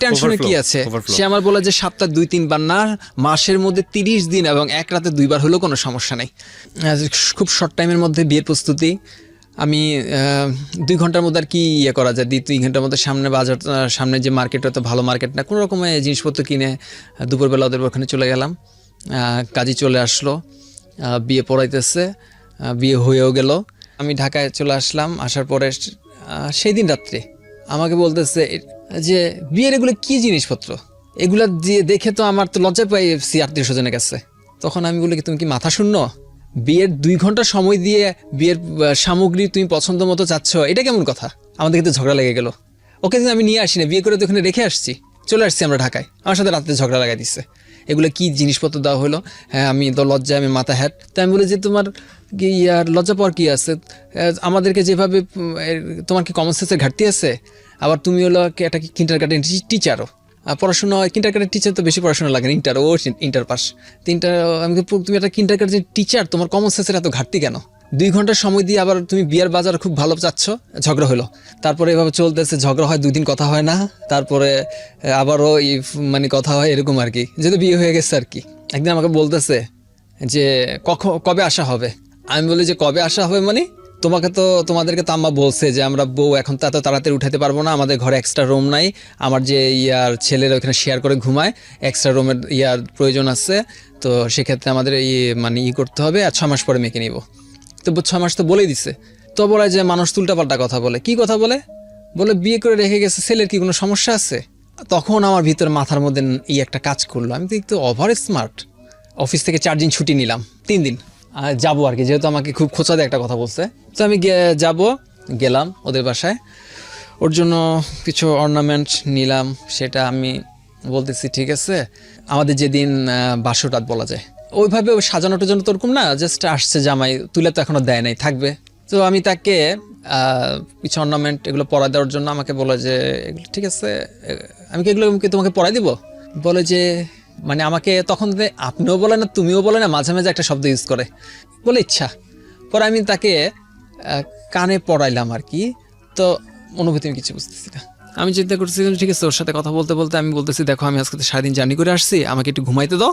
টেনশনে কি আছে। সে আমার বলে যে সপ্তাহে 2-3 বার না, মাসের মধ্যে 30 দিন এবং এক রাতে 2 বার হলেও কোনো সমস্যা নেই। খুব শর্ট টাইমের মধ্যে বিয়ের প্রস্তুতি। আমি 2 ঘন্টার মধ্যে আর কি করা যায়, 2 ঘন্টার মধ্যে সামনে বাজার, সামনে যে মার্কেটটা তো ভালো মার্কেট না, কোনো রকমের জিনিসপত্র কিনে দুপুরবেলা ওদের ওখানে চলে গেলাম। কাজী চলে আসলো, বিয়ে পড়াইতেছে, বিয়ে হয়েও গেল। আমি ঢাকায় চলে আসলাম, আসার পরে সেই দিন রাত্রে আমাকে বলতেছে যে বিয়ের এগুলো কি জিনিসপত্র, এগুলা দিয়ে দেখে তো আমার তো লজ্জা পাইছি আত্মীয় স্বজনের কাছে। তখন আমি বলি তুমি কি মাথা শূন্য, বিয়ের 2 ঘন্টা সময় দিয়ে বিয়ের সামগ্রী তুমি পছন্দ মতো চাচ্ছ, এটা কেমন কথা। আমাদের কিন্তু ঝগড়া লেগে গেল। ওকে আমি নিয়ে আসি না, বিয়ে করে তো ওখানে রেখে আসছি, চলে আসছি আমরা ঢাকায়, আমার সাথে রাত্রে ঝগড়া লাগাই দিচ্ছে। এগুলো কি জিনিসপত্র দেওয়া হলো, হ্যাঁ আমি তো লজ্জায় আমি মাথা হ্যাট। তাই আমি বলি যে তোমার কি লজ্জা পাওয়ার কী আছে, আমাদেরকে যেভাবে তোমার কি কমন সেন্সের ঘাটতি আছে, আবার তুমি হলো একটা কিন্ডারগার্টেন টিচারও, পড়াশোনা কিন্ডারগার্টেন টিচার তো বেশি পড়াশোনা লাগে না, ইন্টার পাস, আমি তুমি একটা কিন্ডারগার্টেন টিচার, তোমার কমন সেন্সের এত ঘাটতি কেন। 2 ঘন্টার সময় দিয়ে আবার তুমি বিয়ার বাজার খুব ভালো চাচ্ছ, ঝগড়া হলো। তারপরে এভাবে চলতেছে, ঝগড়া হয় 2 দিন কথা হয় না, তারপরে আবারও মানে কথা হয় এরকম আর কি, যেহেতু বিয়ে হয়ে গেছে আর কি। একদিন আমাকে বলতেছে যে কবে আসা হবে। আমি বলি যে কবে আসা হবে মানে তোমাকে তো তোমাদেরকে তো আম্মা বলছে যে আমরা বউ এখন তা তো তাড়াতাড়ি উঠাতে পারবো না, আমাদের ঘরে এক্সট্রা রুম নাই, আমার যে ইয়ার ছেলেরা ওখানে শেয়ার করে ঘুমায়, এক্সট্রা রুমের ইয়ার প্রয়োজন আছে, তো সেক্ষেত্রে আমাদের মানে করতে হবে, আর 6 মাস পরে মেয়েকে নিব। তো 6 মাস তো বলেই দিছে। তো বলে যে মানুষ উল্টাপাল্টা কথা বলে, কি কথা বলে, বলে বিয়ে করে রেখে গেছে, ছেলের কি কোনো সমস্যা আছে? তখন আমার ভিতরে মাথার মধ্যে একটা কাজ করলো, আমি তো একটু ওভার স্মার্ট। অফিস থেকে 4 দিন ছুটি নিলাম, 3 দিন যাবো আর কি, যেহেতু আমাকে খুব খোঁচা দিয়ে একটা কথা বলছে। তো আমি গেলাম ওদের বাসায়, ওর জন্য কিছু অর্নামেন্ট নিলাম, সেটা আমি বলতেছি ঠিক আছে, আমাদের যেদিন বাসর রাত বলা যায়, ওইভাবে ওই সাজানোটার জন্য তো ওরকম না, জাস্ট আসছে জামাই, তুলে তো এখনো দেয় নাই, থাকবে। তো আমি তাকে কিছু অর্নামেন্ট এগুলো পরাই দেওয়ার জন্য আমাকে বলে যে এগুলো ঠিক আছে, আমি কি এগুলো তোমাকে পরাই দিব? বলে যে মানে আমাকে তখন আপনিও বলে না তুমিও বলে না, মাঝে মাঝে একটা শব্দ ইউজ করে, বলে ইচ্ছা। পরে আমি তাকে কানে পড়াইলাম আর কি। তো অনুভূতি আমি কিছু বুঝতেছি না, আমি চিন্তা করতেছিলাম ঠিক আছে, ওর সাথে কথা বলতে বলতে আমি বলতেছি দেখো আমি আজকে সারাদিন জার্নি করে আসছি, আমাকে একটু ঘুমাইতে দাও,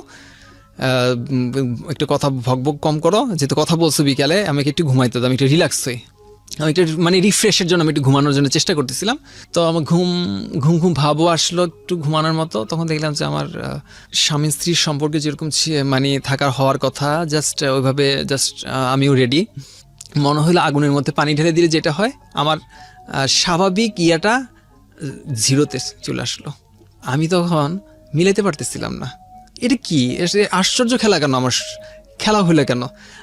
একটু কথা ভকভক কম করো, যেহেতু কথা বলছো বিকালে, আমাকে একটু ঘুমাইতে দাও, আমি একটু রিল্যাক্স হই, আমি একটু মানে রিফ্রেশের জন্য আমি একটু ঘুমানোর জন্য চেষ্টা করতেছিলাম। তো আমার ঘুম ভাবও আসলো একটু ঘুমানোর মতো। তখন দেখলাম যে আমার স্বামী স্ত্রীর সম্পর্কে যেরকম মানে থাকার হওয়ার কথা, জাস্ট ওইভাবে জাস্ট আমিও রেডি। মনে হলো আগুনের মধ্যে পানি ঢেলে দিলে যেটা হয়, আমার স্বাভাবিক ইয়াটা 0-তে চলে আসলো। আমি তখন মিলাইতে পারতেছিলাম না, এটা কি আশ্চর্য খেলা, কেন আমার খেলা হলো কেন?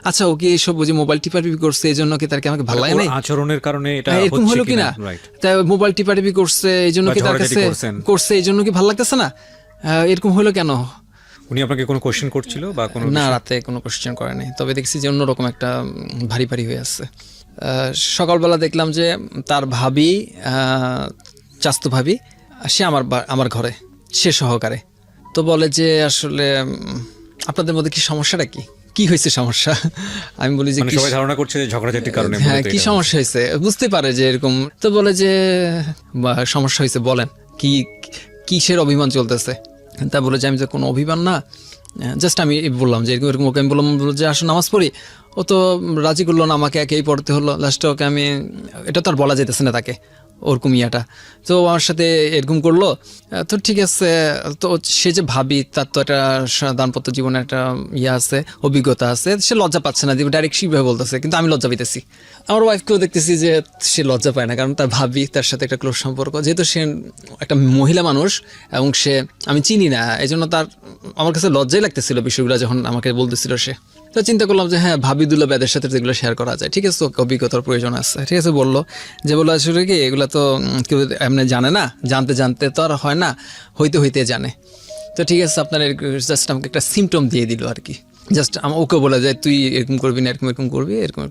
আচ্ছা ওকে এইসব বুঝি মোবাইল টিপাটিপি করছে এই জন্য কি তার কি আমাকে ভালো লাগে না, আচরণের কারণে এটা এরকম হলো কিনা, তাই মোবাইল টিপাটিপি করছে এই জন্য কি তার কাছে করছে এই জন্য কি ভালো লাগতেছে না, এরকম হলো কেন? উনি আপনাকে কোনো কোশ্চেন করছিল বা কোনো? না, রাতে কোনো কোশ্চেন করে নাই, তবে দেখছি যে অন্যরকম একটা ভারী ভারী হয়ে আসছে। সকালবেলা দেখলাম যে তার ভাবি, চাস্তু ভাবি, সে আমার ঘরে, সে সহকারে। তো বলে যে আসলে আপনাদের মধ্যে কি সমস্যাটা কি হয়েছে সমস্যা? আমি বলি যে সবাই ধারণা করছে যে ঝগড়াঝাটির কারণে। হ্যাঁ, কি সমস্যা হয়েছে বুঝতে পারে যে এরকম। তো বলে যে সমস্যা হয়েছে, বলেন কিসের অভিমান চলতেছে? তা বলে যে আমি তো কোনো অভিমান না, জাস্ট আমি বললাম যে এরকম ওকে আমি বললাম যে আসো নামাজ পড়ি। ও তো রাজি করলো না, আমাকে একেই পড়তে হলো। লাস্টে ওকে আমি, এটা তো আর বলা যেতেছে না তাকে ওরকম ইয়াটা, তো আমার সাথে এরকম করলো। তো ঠিক আছে, তো সে যে ভাবি তার তো একটা দাম্পত্য জীবনে একটা ইয়ে আছে, অভিজ্ঞতা আছে, সে লজ্জা পাচ্ছে না, ডাইরেক্ট সেইভাবে বলতেছে, কিন্তু আমি লজ্জা পাইতেছি। আমার ওয়াইফকেও দেখতেছি যে সে লজ্জা পায় না, কারণ তার ভাবি, তার সাথে একটা ক্লোজ সম্পর্ক, যেহেতু সে একটা মহিলা মানুষ এবং সে আমি চিনি না, এই জন্য তার আমার কাছে লজ্জাই লাগতেছিল বিষয়গুলো যখন আমাকে বলতেছিল সে। তো চিন্তা করলাম যে হ্যাঁ, ভাবি দুলাভাইদের সাথে যেগুলো শেয়ার করা যায়, ঠিক আছে, অভিজ্ঞতার প্রয়োজন আছে, ঠিক আছে। বললো যে আসলে কি এগুলো তো কেউ এমনি জানে না, জানতে জানতে তো আর হয় না, হইতে জানে। তো ঠিক আছে, আপনার জাস্ট আমাকে একটা সিমটম দিয়ে দিল আর কি, জাস্ট ওকে বলে যায় তুই এরকম করবি না, এরকম করবি, এরকম।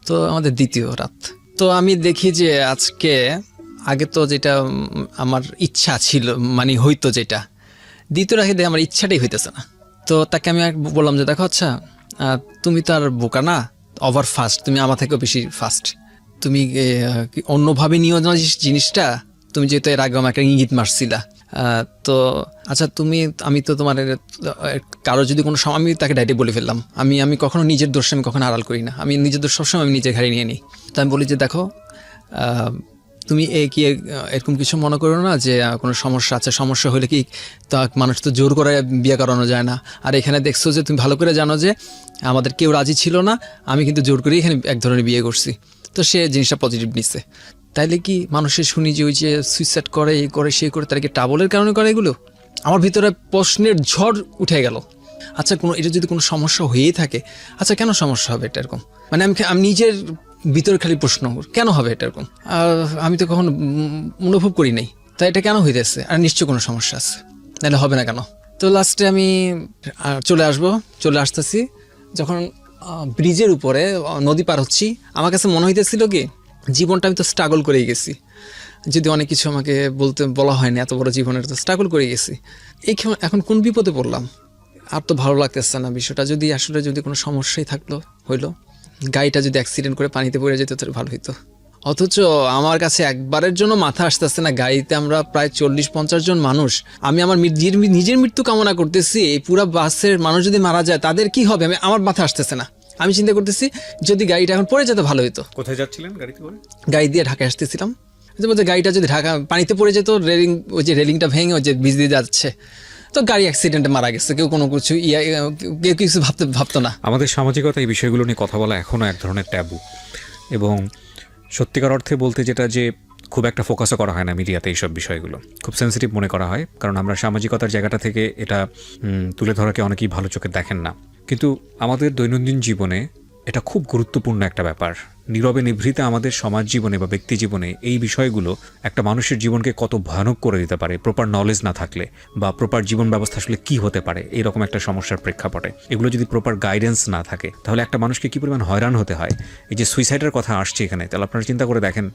তো আমাদের দ্বিতীয় রাত, তো আমি দেখি যে আজকে আগে তো যেটা আমার ইচ্ছা ছিল মানে হইতো, যেটা দ্বিতীয় রাতে আমার ইচ্ছাটাই হইতেছে না। তো তাকে আমি বললাম যে দেখো আচ্ছা, তুমি তো আর বোকা না, ওভার ফাস্ট, তুমি আমার থেকেও বেশি ফাস্ট, তুমি অন্যভাবে নিও না জিনিসটা, তুমি যেহেতু এর আগে আমাকে ইঙ্গিত মারছিলা। তো আচ্ছা আমি তো তোমার কারো যদি কোনো সময়, আমি তাকে ডাইরেক্ট বলে ফেললাম, আমি কখনো নিজের দোষ আমি কখনো আড়াল করি না, আমি নিজের দোষ সবসময় আমি নিজের ঘাড়ে নিয়ে নিই। তো আমি বলি যে দেখো তুমি কি এরকম কিছু মনে করো না যে কোনো সমস্যা আছে, সমস্যা হলে কি তা মানুষ তো জোর করে বিয়ে করানো যায় না, আর এখানে দেখছো যে তুমি ভালো করে জানো যে আমাদের কেউ রাজি ছিল না, আমি কিন্তু জোর করে এখানে এক ধরনের বিয়ে করছি। তো সে জিনিসটা পজিটিভ নিচ্ছে। তাইলে কি মানুষের শুনি যে ওই যে সুইসাইড করে, এই করে সেই করে, তার কি টাবলের কারণে করে এগুলো? আমার ভিতরে প্রশ্নের ঝড় উঠে গেল। আচ্ছা এটা যদি কোনো সমস্যা হয়েই থাকে, আচ্ছা কেন সমস্যা হবে এটা এরকম, মানে আমি নিজের ভিতরে খালি প্রশ্ন, কেন হবে এটা এরকম? আমি তো কখনো অনুভব করি নাই, তাই এটা কেন হইতেছে? আর নিশ্চয় কোনো সমস্যা আছে, নাহলে হবে না কেন? তো লাস্টে আমি চলে আসতেছি, যখন ব্রিজের উপরে নদী পার হচ্ছি, আমার কাছে মনে হইতেছিল কি জীবনটা আমি তো স্ট্রাগল করেই গেছি, যদি অনেক কিছু আমাকে বলা হয়নি, এত বড় জীবনের তো স্ট্রাগল করে গেছি, এখন কোন বিপদে পড়লাম? আর তো ভালো লাগতেছে না বিষয়টা। যদি কোনো সমস্যাই হইলো, গাড়িটা যদি অ্যাক্সিডেন্ট করে পানিতে পড়ে যেত তাহলে ভালো হইতো। অথচ আমার কাছে একবারের জন্য মাথা আসতেছে না, গাড়িতে আমরা প্রায় 40-50 জন মানুষ, আমি আমার নিজের মৃত্যু কামনা করতেছি, এই পুরো বাসের মানুষ যদি মারা যায় তাদের কি হবে, আমার মাথা আসতেছে না। আমি চিন্তা করতেছি যদি গাড়িটা এখন পড়ে যেত ভালো হতো। কোথায় যাচ্ছিলেন গাড়িতে করে? গাড়ি দিয়ে ঢাকায় আসতেছিলাম, বলতে গাড়িটা যদি ঢাকা পানিতে পড়ে যেত, রেলিং ওই যে রেলিংটা ভেঙে ওই যে বীজ দিয়ে যাচ্ছে, তো গাড়ি অ্যাক্সিডেন্টে মারা গেছে, কেউ কোনো কিছু কেউ কিছু ভাবতো না। আমাদের সামাজিকতা এই বিষয়গুলো নিয়ে কথা বলা এখনও এক ধরনের ট্যাবু, এবং সত্যিকার অর্থে বলতে যেটা যে খুব একটা ফোকাসও করা হয় না মিডিয়াতে এইসব বিষয়গুলো, খুব সেন্সিটিভ মনে করা হয়, কারণ আমরা সামাজিকতার জায়গাটা থেকে এটা তুলে ধরাকে অনেকেই ভালো চোখে দেখেন না। কিন্তু আমাদের দৈনন্দিন জীবনে এটা খুব গুরুত্বপূর্ণ একটা ব্যাপার। নীরবে নিভৃতে আমাদের সমাজ জীবনে বা ব্যক্তি জীবনে এই বিষয়গুলো একটা মানুষের জীবনকে কত ভয়ানক করে দিতে পারে প্রপার নলেজ না থাকলে, বা প্রপার জীবন ব্যবস্থা আসলে কী হতে পারে এইরকম একটা সমস্যার প্রেক্ষাপটে এগুলো যদি প্রপার গাইডেন্স না থাকে, তাহলে একটা মানুষকে কী পরিমাণ হয়রান হতে হয়। এই যে সুইসাইডের কথা আসছে এখানে, তাহলে আপনারা চিন্তা করে দেখেন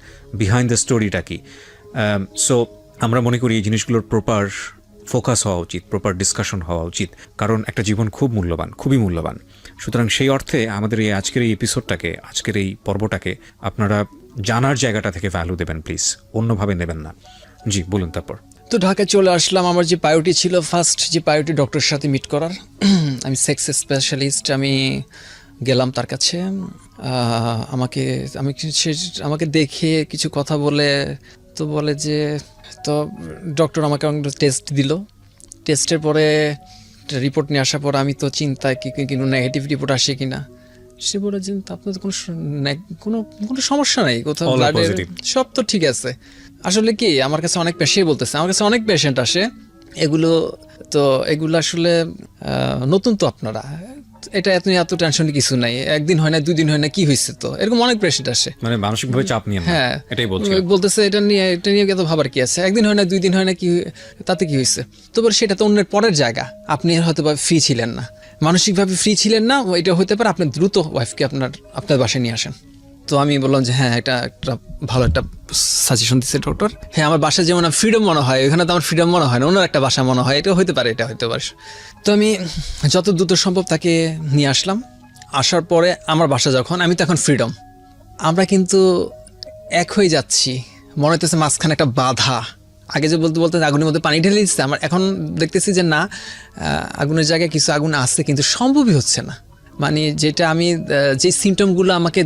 বিহাইন্ড দ্য স্টোরিটা কি। সো আমরা মনে করি এই জিনিসগুলোর প্রপার ফোকাস হওয়া উচিত, প্রপার ডিসকাশন হওয়া উচিত, কারণ একটা জীবন খুব মূল্যবান, খুবই মূল্যবান। সুতরাং সেই অর্থে আমাদের এই আজকের এই এপিসোডটাকে, আজকের এই পর্বটাকে আপনারা জানার জায়গাটা থেকে ভ্যালু দেবেন প্লিজ, অন্যভাবে নেবেন না। জি বলুন। তারপর তো ঢাকায় চলে আসলাম। আমার যে প্রায়োরিটি ছিল, ফার্স্ট যে প্রায়োরিটি ডক্টরের সাথে মিট করার। আমি সেক্স স্পেশালিস্ট, আমি গেলাম তার কাছে। আমাকে দেখে কিছু কথা বলে, তো বলে যে, তো ডক্টর আমাকে টেস্ট দিল। টেস্টের পরে রিপোর্ট নিয়ে আসার পর আমি তো চিন্তায় কিন্তু নেগেটিভ রিপোর্ট আসে কিনা। সে বলে যে আপনার তো কোনো সমস্যা নেই, কোথাও ব্লাডের সব তো ঠিক আছে। আসলে কি আমার কাছে অনেক পেশেন্ট বলতেছে, আমার কাছে অনেক পেশেন্ট আসে, এগুলো আসলে নতুন তো আপনারা, এটা এত টেনশন কিছু নাই, একদিন হয় না, 2 দিন হয় না, কি হয়েছে, তো এরকম অনেক পেশেন্ট আসে, মানে মানসিকভাবে চাপ নিয়ে। হ্যাঁ, এটাই বলতেছে এটা নিয়ে এত ভাবার কি আছে, একদিন হয় না, 2 দিন হয় না, কি তাতে কি হয়েছে। তো সেটা তো অন্যের পরের জায়গা, আপনি হয়তো বা ফ্রি ছিলেন না, মানসিকভাবে ফ্রি ছিলেন না, এটা হতে পারে আপনি দ্রুত ওয়াইফকে আপনার বাসায় নিয়ে আসেন। তো আমি বললাম যে হ্যাঁ, এটা একটা ভালো একটা সাজেশন দিচ্ছে ডক্টর। হ্যাঁ, আমার বাসা যেমন ফ্রিডম মনে হয়, ওখানে তো আমার ফ্রিডম মনে হয় না, অন্য একটা বাসা মনে হয়, এটা হতে পারে। তো আমি যত দ্রুত সম্ভব তাকে নিয়ে আসলাম। আসার পরে আমার বাসা যখন, আমি তো এখন ফ্রিডম, আমরা কিন্তু এক হয়ে যাচ্ছি, মনে হইতেছে মাঝখানে একটা বাধা। আগে যে বলতে আগুনের মধ্যে পানি ঢেলে দিচ্ছে, আমার এখন দেখতেছি যে না, আগুনের জায়গায় কিছু আগুন আসছে, কিন্তু সম্ভবই হচ্ছে না। মানে যেটা আমি যে সিমটমগুলো আমাকে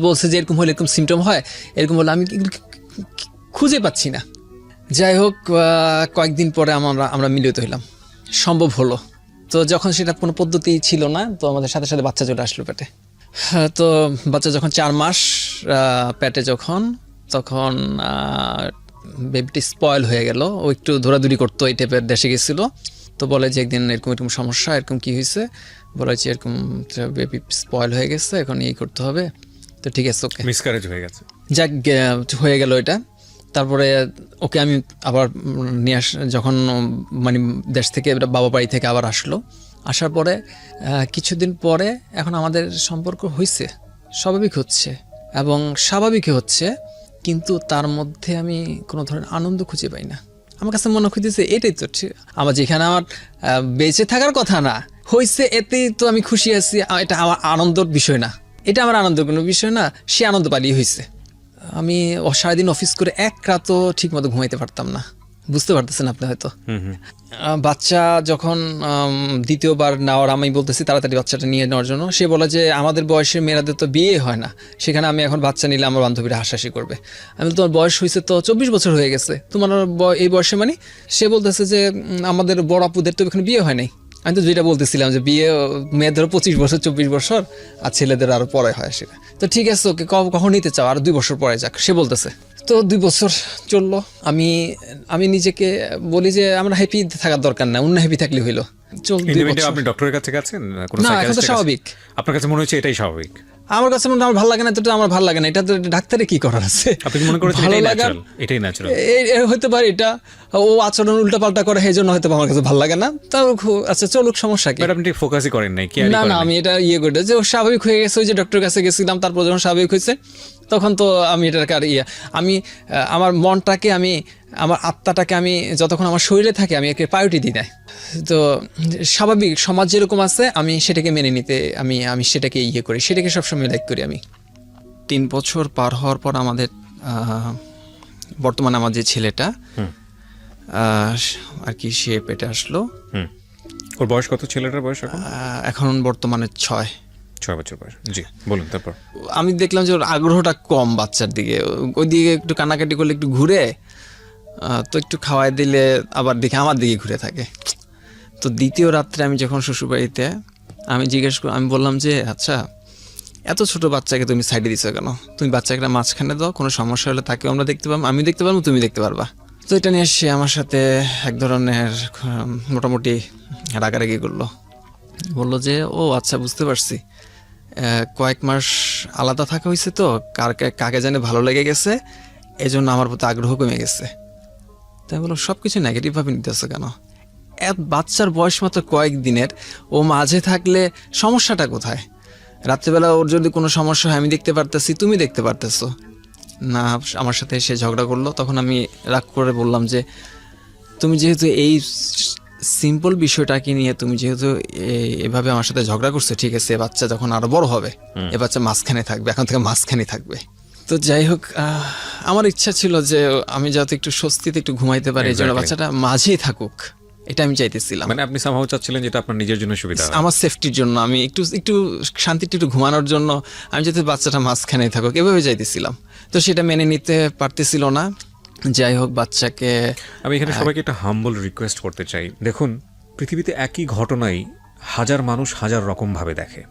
বলছে যে এরকম হলে এরকম সিমটম হয়, এরকম হলে আমি খুঁজে পাচ্ছি না। যাই হোক, কয়েকদিন পরে আমরা মিলিত হইলাম, সম্ভব হলো। তো যখন সেটা কোনো পদ্ধতি ছিল না, তো আমাদের সাথে সাথে বাচ্চা চলে আসলো পেটে। তো বাচ্চা যখন 4 মাস পেটে যখন, তখন বেবিটি স্পয়েল হয়ে গেল, ও একটু ধরাধুরি করতো, এই টাইপের দেশে গেছিল। তো বলে যে একদিন এরকম সমস্যা, এরকম কি হয়েছে, বলে যে এরকম বেবি স্পয়েল হয়ে গেছে, এখন এই করতে হবে। তো ঠিক আছে, ওকে, মিসক্যারেজ হয়ে গেছে, যাক হয়ে গেল এটা। তারপরে ওকে আমি আবার নিয়ে যখন মানে দেশ থেকে, বাবা বাড়ি থেকে আবার আসলো, আসার পরে কিছুদিন পরে এখন আমাদের সম্পর্ক হয়েছে, স্বাভাবিক হচ্ছে এবং স্বাভাবিকই হচ্ছে, কিন্তু তার মধ্যে আমি কোনো ধরনের আনন্দ খুঁজে পাই না। আমার কাছে মনে হইতেছে এটাই তো ঠিক, আমার যেখানে আমার বেঁচে থাকার কথা না, হয়েছে এতেই তো আমি খুশি আছি, এটা আমার আনন্দের বিষয় না, এটা আমার আনন্দের কোনো বিষয় না, সে আনন্দ পালিয়ে হয়েছে। আমি সারাদিন অফিস করে এক রাতও ঠিক মতো ঘুমাইতে পারতাম না, বুঝতে পারতেছেন আপনি হয়তো। বাচ্চা যখন দ্বিতীয়বার নেওয়ার, আমি বলতেছি তাড়াতাড়ি বাচ্চাটা নিয়ে নেওয়ার জন্য, সে বলে যে আমাদের বয়সের মেয়েরাদের তো বিয়ে হয় না, সেখানে আমি এখন বাচ্চা নিলে আমার বান্ধবীরা হাসাহাসি করবে। আমি তোমার বয়স হয়েছে তো 24 বছর হয়ে গেছে, তোমার এই বয়সে, মানে সে বলতেছে যে আমাদের বড় আপুদের তো এখানে বিয়ে হয় নাই। আমি তো যেটা বলতেছিলাম যে বিয়ে মেয়েদেরও 25 বছর 24 বছর, আর ছেলেদের আরো পরে হয় সেটা। তো ঠিক আছে, ওকে কখন নিতে চাও, আর 2 বছর পরে যাক, সে বলতেছে। তো 2 বছর চললো, আমি নিজেকে বলি যে আমরা হ্যাপি থাকার দরকার না, অন্য হ্যাপি থাকলে হইলো। আপনি ডক্টরের কাছে গেছেন? না, এখন তো স্বাভাবিক। আপনার কাছে মনে হচ্ছে এটাই স্বাভাবিক? আমার কাছে মনে হয় আমার ভালো লাগে না, তো আমার ভালো লাগে না, এটা তো ডাক্তারে কি করার আছে। আপনি মনে করেছেন এটাই ন্যাচারাল? হতে পারে এটা, ও আচরণ উল্টাপাল্টা করে, সেই জন্য হয়তো আমার কাছে ভালো লাগে না। তাও আচ্ছা চলুক, সমস্যা কি? আপনি ফোকাসই করেন নাই? না, আমি এটা করে যে স্বাভাবিক হয়ে গেছে, ওই যে ডক্টরের কাছে গেছিলাম, তারপর যখন স্বাভাবিক হয়েছে, তখন তো আমি এটার আমি আমার মনটাকে, আমার আত্মাটাকে আমি যতক্ষণ আমার শরীরে থাকে, আমি একে প্রায়োরিটি দিই না। তো স্বাভাবিক সমাজ যেরকম আছে, আমি সেটাকে মেনে নিতে, আমি সেটাকে করি, সেটাকে সবসময় লাইক করি আমি। 3 বছর পার হওয়ার পর আমাদের বর্তমানে আমার যে ছেলেটা আর কি, সে পেটে আসলো। ওর বয়স কত ছেলেটার বয়স এখন? এখন বর্তমানে 6 6 বছর বয়স, জি বলুন। তারপর আমি দেখলাম যে ওর আগ্রহটা কম বাচ্চার দিকে, ওই দিকে একটু কান্নাকাটি করলে একটু ঘুরে, তো একটু খাওয়াই দিলে আবার দেখে আমার দিকে ঘুরে থাকে। তো দ্বিতীয় রাত্রে আমি যখন শ্বশুরবাড়িতে, আমি বললাম যে আচ্ছা, এত ছোট বাচ্চাকে তুমি সাইডে দিছো কেন? তুমি বাচ্চাকে মাঝখানে দাও, কোনো সমস্যা হলে তাকেও আমরা দেখতে পাবো, আমি দেখতে পারবো, তুমি দেখতে পারবা। তো এটা নিয়ে সে আমার সাথে এক ধরনের মোটামুটি রাগারাগি করলো, বললো যে ও আচ্ছা বুঝতে পারছি, কয়েক মাস আলাদা থাকা হয়েছে তো, কাকে জানে ভালো লেগে গেছে, এই জন্য আমার প্রতি আগ্রহ কমে গেছে। তাই বললাম সব কিছু নেগেটিভভাবে নিতেছো কেন? বাচ্চার বয়স মাত্র কয়েক দিনের, ও মাঝে থাকলে সমস্যাটা কোথায়? রাত্রিবেলা ওর যদি কোনো সমস্যা হয় আমি দেখতে পারতেছি, তুমি দেখতে পারতেছো না। আমার সাথে সে ঝগড়া করলো। তখন আমি রাগ করে বললাম যে তুমি যেহেতু এই সিম্পল বিষয়টাকে নিয়ে তুমি যেহেতু এভাবে আমার সাথে ঝগড়া করছো, ঠিক আছে, বাচ্চা যখন আরো বড় হবে এ বাচ্চা মাঝখানে থাকবে, এখন থেকে মাঝখানে থাকবে। তো যাই হোক, আমার ইচ্ছা ছিল যে আমি যাতে একটু স্বস্তিতে একটু ঘুমাইতে পারি, এই জন্য বাচ্চাটা মাঝেই থাকুক, এটা আমি চাইতেছিলাম। মানে আপনি সামহাও চাচ্ছিলেন যেটা আপনার নিজের জন্য সুবিধা হয়, আমার সেফটির জন্য, আমি একটু শান্তিতে একটু ঘুমানোর জন্য আমি যাতে বাচ্চাটা মাঝখানে থাকুক এভাবে চাইতেছিলাম। তো সেটা মেনে নিতে পারতেছিল না। যাই হোক, বাচ্চাকে আমি এখানে সবাইকে একটা হাম্বল রিকোয়েস্ট করতে চাই। দেখুন, পৃথিবীতে একই ঘটনাই হাজার মানুষ হাজার রকমভাবে দেখে।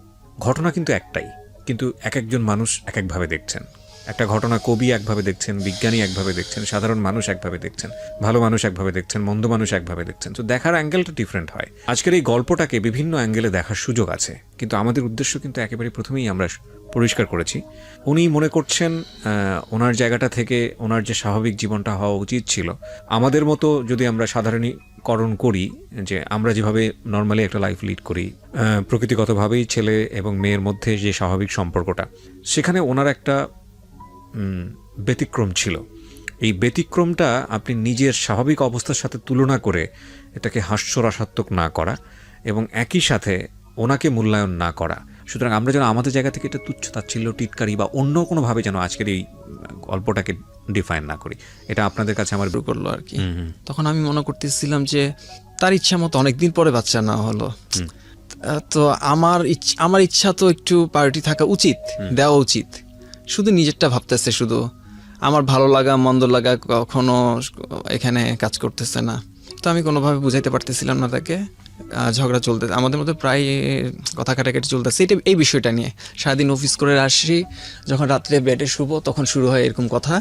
ঘটনা কিন্তু একটাই, কিন্তু এক একজন মানুষ এক একভাবে দেখছেন। একটা ঘটনা কবি একভাবে দেখছেন, বিজ্ঞানী একভাবে দেখছেন, সাধারণ মানুষ একভাবে দেখছেন, ভালো মানুষ একভাবে দেখছেন, মন্দ মানুষ একভাবে দেখছেন। তো দেখার অ্যাঙ্গেলটা ডিফারেন্ট হয়। আজকের এই গল্পটাকে বিভিন্ন অ্যাঙ্গেলে দেখার সুযোগ আছে, কিন্তু আমাদের উদ্দেশ্য কিন্তু একেবারে প্রথমেই আমরা পরিষ্কার করেছি। উনি মনে করছেন ওনার জায়গাটা থেকে ওনার যে স্বাভাবিক জীবনটা হওয়া উচিত ছিল, আমাদের মতো যদি আমরা সাধারণীকরণ করি যে আমরা যেভাবে নর্মালি একটা লাইফ লিড করি, প্রকৃতিগতভাবেই ছেলে এবং মেয়ের মধ্যে যে স্বাভাবিক সম্পর্কটা, সেখানে ওনার একটা ব্যতিক্রম ছিল। এই ব্যতিক্রমটা আপনি নিজের স্বাভাবিক অবস্থার সাথে তুলনা করে এটাকে হাস্যরসাত্মক না করা এবং একই সাথে ওনাকে মূল্যায়ন না করা। সুতরাং আমরা যেন আমাদের জায়গা থেকে এটা তুচ্ছ তাচ্ছিল্য, টিটকারি বা অন্য কোনোভাবে যেন আজকের এই গল্পটাকে ডিফাইন না করি, এটা আপনাদের কাছে আমার করলো আর কি। তখন আমি মনে করতেছিলাম যে তার ইচ্ছা মতো অনেকদিন পরে বাচ্চা না হলো, তো আমার ইচ্ছা তো একটু প্রায়োরিটি থাকা উচিত, দেওয়া উচিত। শুধু নিজেরটা ভাবতেছে, শুধু আমার ভালো লাগা মন্দ লাগা কখনো এখানে কাজ করতেছে না। তো আমি কোনোভাবে বুঝাইতে পারতেছিলাম না তাকে। ঝগড়া চলতেছে আমাদের মধ্যে, প্রায় কথা কাটাকাটি চলতেছে এটা এই বিষয়টা নিয়ে। সারাদিন অফিস করে আসি, যখন রাত্রে বেডে শুবো তখন শুরু হয় এরকম কথা।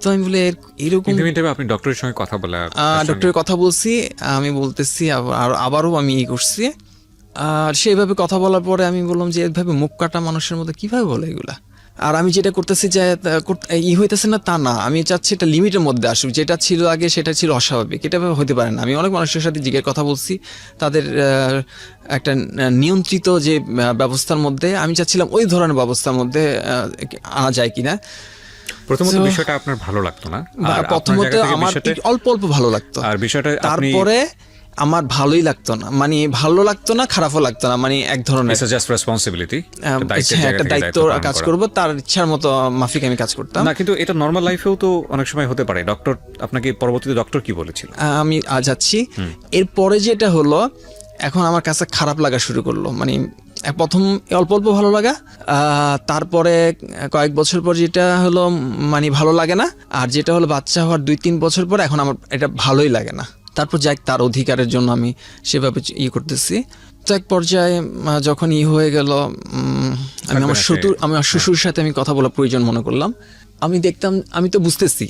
তো আমি বলে এরকম, আপনি ডক্টরের সঙ্গে কথা বলা, ডক্টরের কথা বলছি, আমি বলতেছি আবারও আমি করছি। আর সেইভাবে কথা বলার পরে আমি বললাম যে এইভাবে মুখ কাটা মানুষের মধ্যে কিভাবে বলে এগুলা। আর আমি যেটা করতেছি যে হইতেছে না তা না, আমি চাচ্ছি এটা লিমিটের মধ্যে আসুক। যেটা ছিল আগে সেটা ছিল অস্বাভাবিক, এটা হতে পারে না। আমি অনেক মানুষের সাথে জিজ্ঞেস কথা বলছি, তাদের একটা নিয়ন্ত্রিত যে ব্যবস্থার মধ্যে, আমি চাচ্ছিলাম ওই ধরনের ব্যবস্থার মধ্যে আনা যায় কিনা। প্রথমত বিষয়টা আপনার ভালো লাগতো না, প্রথমত আমার অল্প অল্প ভালো লাগতো, আর বিষয়টা তারপরে আমার ভালোই লাগতো না, মানে ভালো লাগতো না, খারাপও লাগতো না, মানে এক ধরনের একটা দায়িত্ব কাজ করবো, তার ইচ্ছার মতো মাফিক আমি কাজ করতাম না। কিন্তু এটা নর্মাল লাইফেও তো অনেক সময় হতে পারে। ডক্টর আপনাকে পরবর্তীতে ডক্টর কি বলেছিল? আমি যাচ্ছি এরপরে যেটা হলো, এখন আমার কাছে খারাপ লাগা শুরু করলো। মানে প্রথম অল্প অল্প ভালো লাগা, তারপরে কয়েক বছর পর যেটা হলো মানে ভালো লাগে না, আর যেটা হলো বাচ্চা হওয়ার 2-3 বছর পর এখন আমার এটা ভালোই লাগে না। তারপর যাই তার অধিকারের জন্য আমি সেভাবে করতেছি। তো এক পর্যায়ে যখন হয়ে গেল, আমি আমার শ্বশুরের সাথে আমি কথা বলা প্রয়োজন মনে করলাম। আমি দেখতাম, আমি তো বুঝতেছি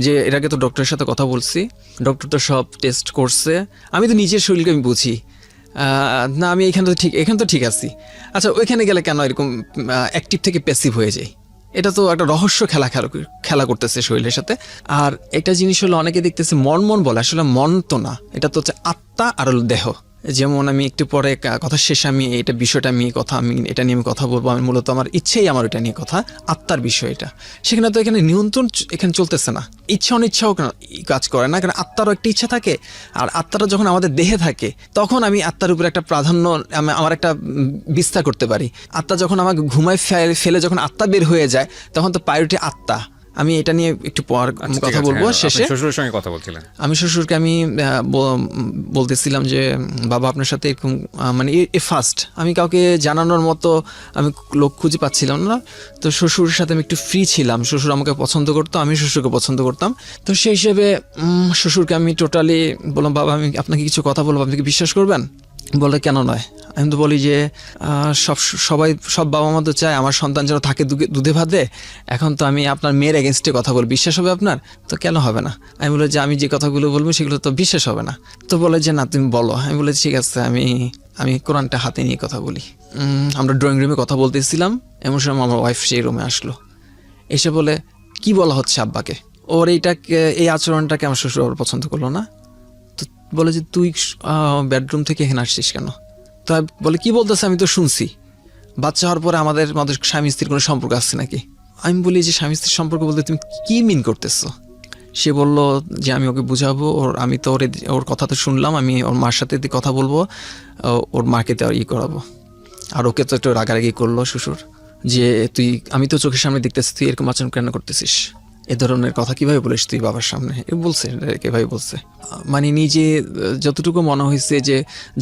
যে এর আগে তো ডক্টরের সাথে কথা বলছি, ডক্টর তো সব টেস্ট করছে, আমি তো নিজের শরীরকে আমি বুঝি না, আমি এখানে তো ঠিক আছি। আচ্ছা, ওইখানে গেলে কেন এরকম অ্যাক্টিভ থেকে প্যাসিভ হয়ে যায়? এটা তো একটা রহস্য খেলা করতেছে শরীরের সাথে। আর একটা জিনিস হলো, অনেকে দেখতেছে মন বলে, আসলে মন তো না, এটা তো হচ্ছে আত্মা আর দেহ। যেমন আমি একটু পরে কথা শেষে আমি এটা বিষয়টা আমি এটা নিয়ে আমি কথা বলবো। আমি মূলত আমার ইচ্ছেই আমার এটা নিয়ে কথা, আত্মার বিষয় এটা। সেখানে তো এখানে নিয়ন্ত্রণ এখানে চলতেছে না, ইচ্ছা অনিচ্ছাও কাজ করে না, কারণ আত্মারও একটা ইচ্ছা থাকে। আর আত্মাটা যখন আমাদের দেহে থাকে তখন আমি আত্মার উপরে একটা প্রাধান্য, আমার একটা বিস্তার করতে পারি। আত্মা যখন আমাকে ঘুমায় ফেলে যখন আত্মা বের হয়ে যায়, তখন তো প্রায়োরিটি আত্মা, আমি এটা নিয়ে একটু পর কথা বলবো শেষে। শ্বশুরের সঙ্গে কথা বলছিলেন? আমি শ্বশুরকে আমি বলতেছিলাম যে বাবা আপনার সাথে এরকম মানে এ ফার্স্ট আমি কাউকে জানানোর মতো আমি লোক খুঁজে পাচ্ছিলাম না। তো শ্বশুরের সাথে আমি একটু ফ্রি ছিলাম, শ্বশুর আমাকে পছন্দ করতো, আমি শ্বশুরকে পছন্দ করতাম। তো সেই হিসেবে শ্বশুরকে আমি টোটালি বললাম বাবা আমি আপনাকে কিছু কথা বলবো, আপনি কি বিশ্বাস করবেন? বলে কেন নয়। আমি তো বলি যে সব বাবা মা তো চায় আমার সন্তান যেন থাকে দুধে ভাতে, এখন তো আমি আপনার মেয়ের এগেনস্টে কথা বলি, বিশ্বাস হবে আপনার? তো কেন হবে না? আমি বলি যে আমি যে কথাগুলো বলবো সেগুলো তো বিশ্বাস হবে না। তো বলে যে না তুমি বলো। আমি বলে ঠিক আছে আমি কোরআনটা হাতে নিয়ে কথা বলি। আমরা ড্রয়িং রুমে কথা বলতেছিলাম, এমন সময় আমার ওয়াইফ সেই রুমে আসলো, এসে বলে কি বলা হচ্ছে আব্বাকে, ওর এই আচরণটাকে আমার শ্বশুর আবার পছন্দ করলো না। তো বলে যে তুই বেডরুম থেকে এখানে আসছিস কেন? তো বলে কি বলতেছে, আমি তো শুনছি বাচ্চা হওয়ার পরে আমাদের স্বামী স্ত্রীর কোনো সম্পর্ক আসছে নাকি? আমি বলি যে স্বামী স্ত্রীর সম্পর্ক বলতে তুমি কি মিন করতেছো? সে বলল যে আমি ওকে বুঝাবো, আমি তো ওর কথা তো শুনলাম, আমি ওর মার সাথে কথা বলবো, ওর মাকে তো করাবো। আর ওকে তো একটু রাগারাগি করলো শ্বশুর যে আমি তো চোখের সামনে দেখতেছি তুই এরকম আচরণ কেন করতেছিস, এ ধরনের কথা কিভাবে বলিস তুই বাবার সামনে, বলছে কিভাবে বলছে। মানে নিজে যতটুকু মনে হয়েছে যে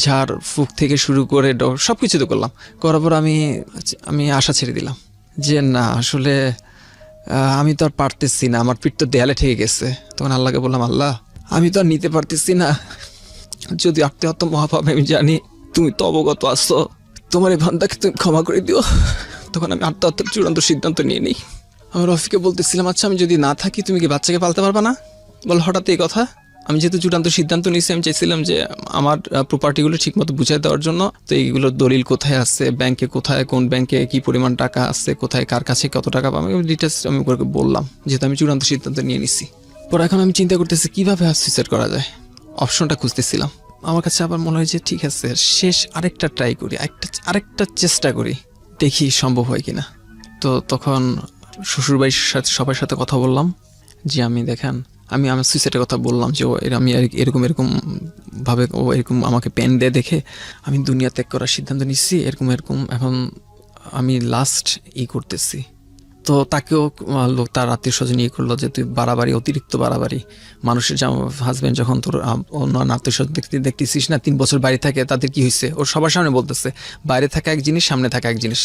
ঝাড় ফুক থেকে শুরু করে সব কিছু তো করলাম, করার পর আমি আশা ছেড়ে দিলাম যে না আসলে আমি তো আর পারতেছি না, আমার পিঠ তো দেয়ালে ঠেকে গেছে। তখন আল্লাহকে বললাম আল্লাহ আমি তো আর নিতে পারতেছি না, যদি আত্মীয়ত মহাপাপে আমি জানি তুমি তো অবগত আছো, তোমার এই বান্দাকে তুমি ক্ষমা করে দিও। তখন আমি আত্মহত্যার চূড়ান্ত সিদ্ধান্ত নিয়ে নিই। আমার রফিকে বলতেছিলাম আচ্ছা আমি যদি না থাকি তুমি কি বাচ্চাকে পালতে পারবা না? বল হঠাৎ এই কথা। আমি যেহেতু চূড়ান্ত সিদ্ধান্ত নিয়েছি, আমি চাইছিলাম যে আমার প্রপার্টিগুলো ঠিকমতো বুঝাই দেওয়ার জন্য। তো এইগুলোর দলিল কোথায় আছে, ব্যাংকে কোথায়, কোন ব্যাংকে কি পরিমাণ টাকা আছে, কোথায় কার কাছে কত টাকা পাবো, ডিটেলস আমি ওকে বললাম, যেহেতু আমি চূড়ান্ত সিদ্ধান্ত নিয়ে নিছি। পর এখন আমি চিন্তা করতেছি কীভাবে সুইসাইড করা যায়, অপশনটা খুঁজতেছিলাম। আমার কাছে আবার মনে হয় যে ঠিক আছে শেষ আরেকটা ট্রাই করি, আরেকটা চেষ্টা করি, দেখি সম্ভব হয় কিনা। তো তখন শ্বশুরবাড়ির সাথে সবার সাথে কথা বললাম যে আমি আমার সুইসাইডের কথা বললাম যে আমি এরকম ভাবে ও এরকম আমাকে পেন দিয়ে দেখে আমি দুনিয়া ত্যাগ করার সিদ্ধান্ত নিচ্ছি, এরকম এখন আমি লাস্ট করতেছি। তো তাকেও তার আত্মীয় স্বজন করলো যে তুই বাড়াবাড়ি, অতিরিক্ত বাড়াবাড়ি, মানুষের হাজব্যান্ড যখন তোর অন্য আত্মীয় স্বজন দেখতেছিস না 3 বছর বাইরে থাকে, তাদের কি হয়েছে ওর সবার সামনে বলতেছে, বাইরে থাকা এক জিনিস, সামনে থাকা এক জিনিস।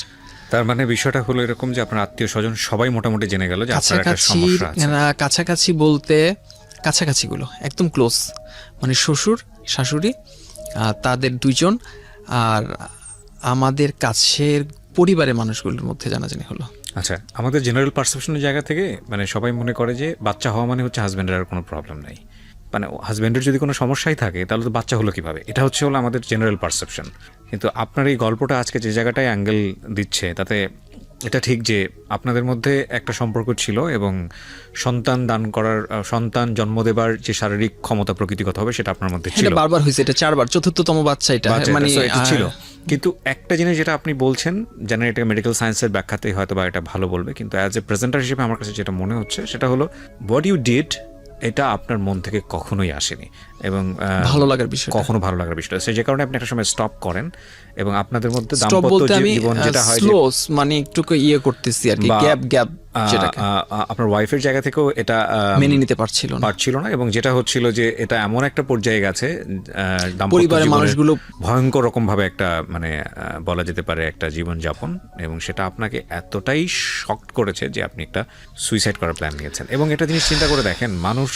তার মানে বিষয়টা হলো এরকম যে আপনার আত্মীয় স্বজন সবাই মোটামুটি জেনে গেল যে আপনার একটা সমস্যা আছে। কাছাকাছি বলতে কাছাকাছিগুলো একদম ক্লোজ, মানে শ্বশুর শাশুড়ি তাদের 2 জন আর আমাদের কাছের পরিবারের মানুষগুলোর মধ্যে জানাজানি হলো। আচ্ছা, আমাদের জেনারেল পারসেপশনের জায়গা থেকে মানে সবাই মনে করে যে বাচ্চা হওয়া মানে হচ্ছে হাজব্যান্ডের আর কোনো প্রবলেম নাই, মানে হাজব্যান্ডের যদি কোনো সমস্যাই থাকে তাহলে তো বাচ্চা হলো কিভাবে, এটা হলো আমাদের জেনারেল পারসেপশন। কিন্তু আপনার এই গল্পটা আজকে যে জায়গাটায় অ্যাঙ্গেল দিচ্ছে তাতে এটা ঠিক যে আপনাদের মধ্যে একটা সম্পর্ক ছিল এবং সন্তান জন্ম দেবার যে শারীরিক ক্ষমতা প্রকৃতিগত হবে সেটা আপনার মধ্যে ছিল। বারবার হয়েছে, এটা 4বার, 4র্থতম বাচ্চা এটা মানে ছিল। কিন্তু একটা জিনিস যেটা আপনি বলছেন, জানেন এটা মেডিকেল সায়েন্সের ব্যাখ্যাতেই হয়তো বা এটা ভালো বলবে, কিন্তু অ্যাজ এ প্রেজেন্টার হিসেবে আমার কাছে যেটা মনে হচ্ছে সেটা হলো হোয়াট ইউ ডিড, এটা আপনার মন থেকে কখনোই আসেনি এবং ভালো লাগার বিষয়, কখনো ভালো লাগার বিষয়টা যে কারণে আপনি একটা সময় স্টপ করেন এবং আপনাদের মধ্যে দাম্পত্য জীবন যেটা হয় মানে একটু করতেছি আর কি, গ্যাপ আপনার ওয়াইফের জায়গা থেকেও এটা মেনে নিতে পারছিল না এবং যেটা হচ্ছিল যে এটা এমন একটা পর্যায়ে গেছে পরিবারের মানুষগুলো ভয়ঙ্কর রকম ভাবে একটা মানে বলা যেতে পারে একটা জীবনযাপন, এবং সেটা আপনাকে এতটাই শক করেছে যে আপনি একটা সুইসাইড করার প্ল্যান নিয়েছেন। এবং একটা জিনিস চিন্তা করে দেখেন, মানুষ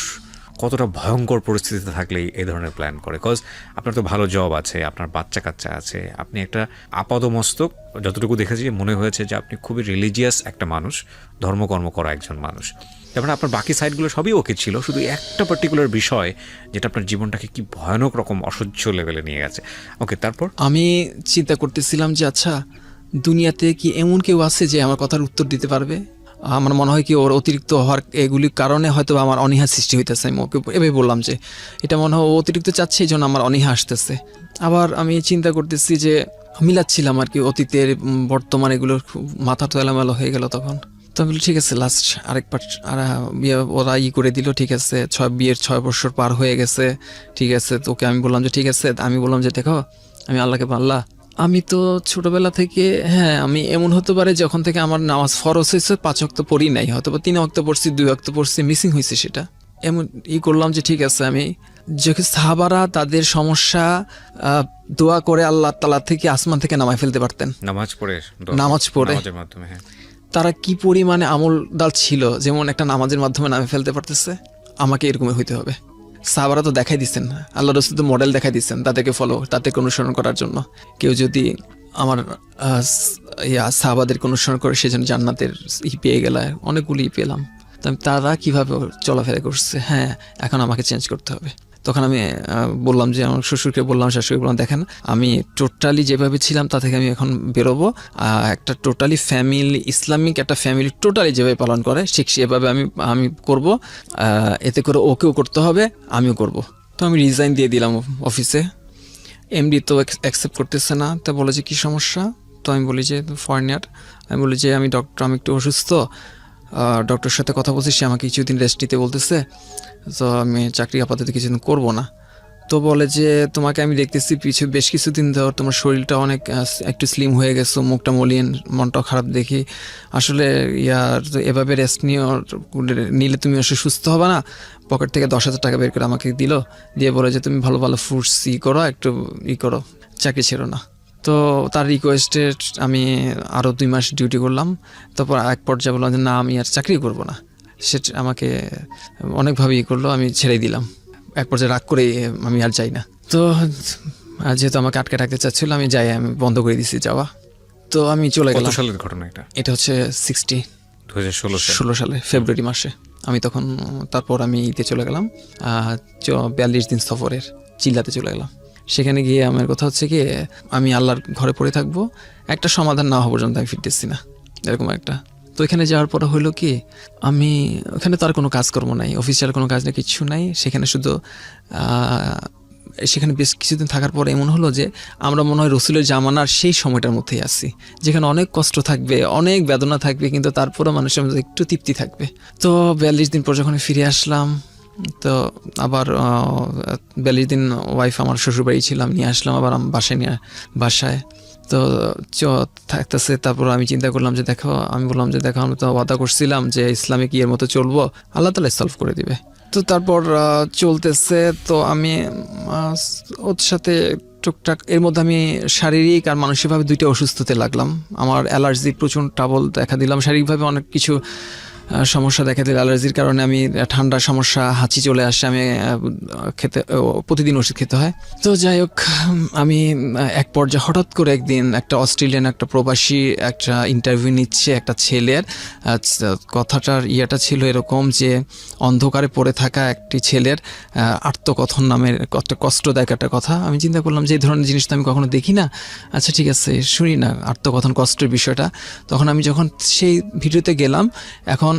কতটা ভয়ঙ্কর পরিস্থিতিতে থাকলেই এই ধরনের প্ল্যান করে। কজ আপনার তো ভালো জব আছে, আপনার বাচ্চা কাচ্চা আছে, আপনি একটা আপাদমস্তক যতটুকু দেখেছি মনে হয়েছে যে আপনি খুবই রিলিজিয়াস একটা মানুষ, ধর্মকর্ম করা একজন মানুষ। তারপরে আপনার বাকি সাইডগুলো সবই ওকে ছিল, শুধু একটা পার্টিকুলার বিষয় যেটা আপনার জীবনটাকে কি ভয়ানক রকম অসহ্য লেভেলে নিয়ে গেছে। ওকে, তারপর আমি চিন্তা করতেছিলাম যে আচ্ছা দুনিয়াতে কি এমন কেউ আছে যে আমার কথার উত্তর দিতে পারবে। আমার মনে হয় কি ওর অতিরিক্ত হওয়ার এগুলির কারণে হয়তো আমার অনীহা সৃষ্টি হইতেছে। আমি ওকে এভাবে বললাম যে এটা মনে হয় ও অতিরিক্ত চাচ্ছে, এই জন্য আমার অনীহা আসতেছে। আবার আমি চিন্তা করতেছি যে মিলাচ্ছিলাম আর কি অতীতের বর্তমান, এগুলোর মাথা তো এলোমেলো হয়ে গেল তখন। তো আমি বলি ঠিক আছে লাস্ট আরেকবার ওরা করে দিল, ঠিক আছে বিয়ের 6 বছর পার হয়ে গেছে, ঠিক আছে। তোকে আমি বললাম যে ঠিক আছে, আমি বললাম যে দেখো আমি আল্লাহকে আল্লাহ আমি তো ছোটবেলা থেকে, হ্যাঁ, আমি এমন হতে পারে যখন থেকে আমার নামাজ ফরজ হয়েছে 5 ওয়াক্ত পড়ি নাই, হয়তো বা 3 ওয়াক্ত পড়ছি, 2 ওয়াক্ত পড়ছি, মিসিং হয়েছে সেটা। এমন করলাম যে ঠিক আছে, আমি যখন সাহাবারা তাদের সমস্যা দোয়া করে আল্লাহ তাআলা থেকে আসমান থেকে নামায় ফেলতে পারতেন, নামাজ পড়ে নামাজের মাধ্যমে। হ্যাঁ, তারা কি পরিমাণে আমলদার ছিল, যেমন একটা নামাজের মাধ্যমে নামে ফেলতে পারতেছে, আমাকে এরকমই হইতে হবে। সাহাবারা তো দেখাই দিচ্ছেন, আল্লাহ রাসূল তো মডেল দেখাই দিচ্ছেন তাদেরকে তাদেরকে অনুসরণ করার জন্য। কেউ যদি আমার সাহাবাদেরকে অনুসরণ করে সেজন্য জান্নাতের পেয়ে গেল, অনেকগুলি পেলাম। তারা কিভাবে চলাফেরা করছে, হ্যাঁ, এখন আমাকে চেঞ্জ করতে হবে। তখন আমি বললাম যে আমার শ্বশুরকে বললাম, শাশুড়িকে বললাম, দেখেন আমি টোটালি যেভাবে ছিলাম তা থেকে আমি এখন বেরোবো, একটা টোটালি ফ্যামিলি, ইসলামিক একটা ফ্যামিলি টোটালি যেভাবে পালন করে ঠিক সেভাবে আমি করব, এতে করে ওকেও করতে হবে, আমিও করব। তো আমি রিজাইন দিয়ে দিলাম অফিসে। এমডি তো অ্যাকসেপ্ট করতেছে না, তা বলে যে কী সমস্যা। তো আমি বলি যে ফরেনার, আমি বলি যে আমি একটু অসুস্থ, ডক্টরের সাথে কথা বলছি, সে আমাকে কিছুদিন রেস্ট নিতে বলতেছে, তো আমি চাকরি আপাতত কিছুদিন করবো না। তো বলে যে তোমাকে আমি দেখতেছি বেশ কিছুদিন ধর তোমার শরীরটা অনেক একটু স্লিম হয়ে গেছো, মুখটা মলিন, মনটাও খারাপ দেখি, আসলে এভাবে রেস্ট নিলে তুমি আসলে সুস্থ হবে না। পকেট থেকে 10,000 টাকা বের করে আমাকে দিল, দিয়ে বলে যে তুমি ভালো ভালো ফুডস করো, একটু করো, চাকরি ছেড়ো না। তো তার রিকোয়েস্টে আমি আরও 2 মাস ডিউটি করলাম। তারপর এক পর্যায়ে বললাম যে না, আমি আর চাকরি করব না। সেটা আমাকে অনেকভাবে করলো, আমি ছেড়ে দিলাম। এক পর্যায়ে রাগ করে আমি আর যাই না। তো যেহেতু আমাকে আটকে রাখতে চাচ্ছিল, আমি বন্ধ করে দিয়েছি যাওয়া। তো আমি চলে গেলাম। কত সালের ঘটনা এটা হচ্ছে 2016 সালে ফেব্রুয়ারি মাসে। আমি তখন তারপর আমি ঈদে চলে গেলাম, 42 দিন সফরের চিল্লাতে চলে গেলাম। সেখানে গিয়ে আমার কথা হচ্ছে কি, আমি আল্লাহর ঘরে পড়ে থাকবো, একটা সমাধান না হওয়া পর্যন্ত আমি ফিরতেছি না, এরকম একটা। তো এখানে যাওয়ার পরে হইলো কি, আমি ওখানে তো আর কোনো কাজকর্ম নাই, অফিসিয়াল কোনো কাজ নেই, কিচ্ছু নাই। সেখানে শুধু সেখানে বেশ কিছুদিন থাকার পরে এমন হলো যে আমরা মনে হয় রসুলের জামানার সেই সময়টার মধ্যেই আছি, যেখানে অনেক কষ্ট থাকবে, অনেক বেদনা থাকবে, কিন্তু তারপরে মানুষের মধ্যে একটু তৃপ্তি থাকবে। তো 42 দিন পর যখন ফিরে আসলাম, তো আবার 42 দিন ওয়াইফ আমার শ্বশুরবাড়ি ছিলাম, নিয়ে আসলাম আবার বাসায়। তো থাকতেছে। তারপর আমি চিন্তা করলাম যে আমি বললাম যে দেখো, আমি তো ওয়াদা করছিলাম যে ইসলামিক ইয়ের মতো চলবো, আল্লাহ তাআলা সলভ করে দিবে। তো তারপর চলতেছে। তো আমি ওর সাথে টুকটাক, এর মধ্যে আমি শারীরিক আর মানসিকভাবে 2টা অসুস্থতে লাগলাম। আমার অ্যালার্জি, প্রচুর ট্রাবল দেখা দিলাম, শারীরিকভাবে অনেক কিছু সমস্যা দেখা দিল। অ্যালার্জির কারণে আমি ঠান্ডার সমস্যা, হাঁচি চলে আসে, আমি প্রতিদিন ওষুধ খেতে হয়। তো যাই হোক, আমি এক পর্যায়ে হঠাৎ করে একদিন একটা অস্ট্রেলিয়ান একটা প্রবাসী একটা ইন্টারভিউ নিচ্ছে একটা ছেলের। কথাটার ইয়েটা ছিল এরকম যে অন্ধকারে পড়ে থাকা একটি ছেলের আত্মকথন নামের একটা কষ্টদায়ক একটা কথা। আমি চিন্তা করলাম যে এই ধরনের জিনিস তো আমি কখনো দেখি না, আচ্ছা ঠিক আছে শুনি না আত্মকথন, কষ্টের বিষয়টা। তখন আমি যখন সেই ভিডিওতে গেলাম, এখন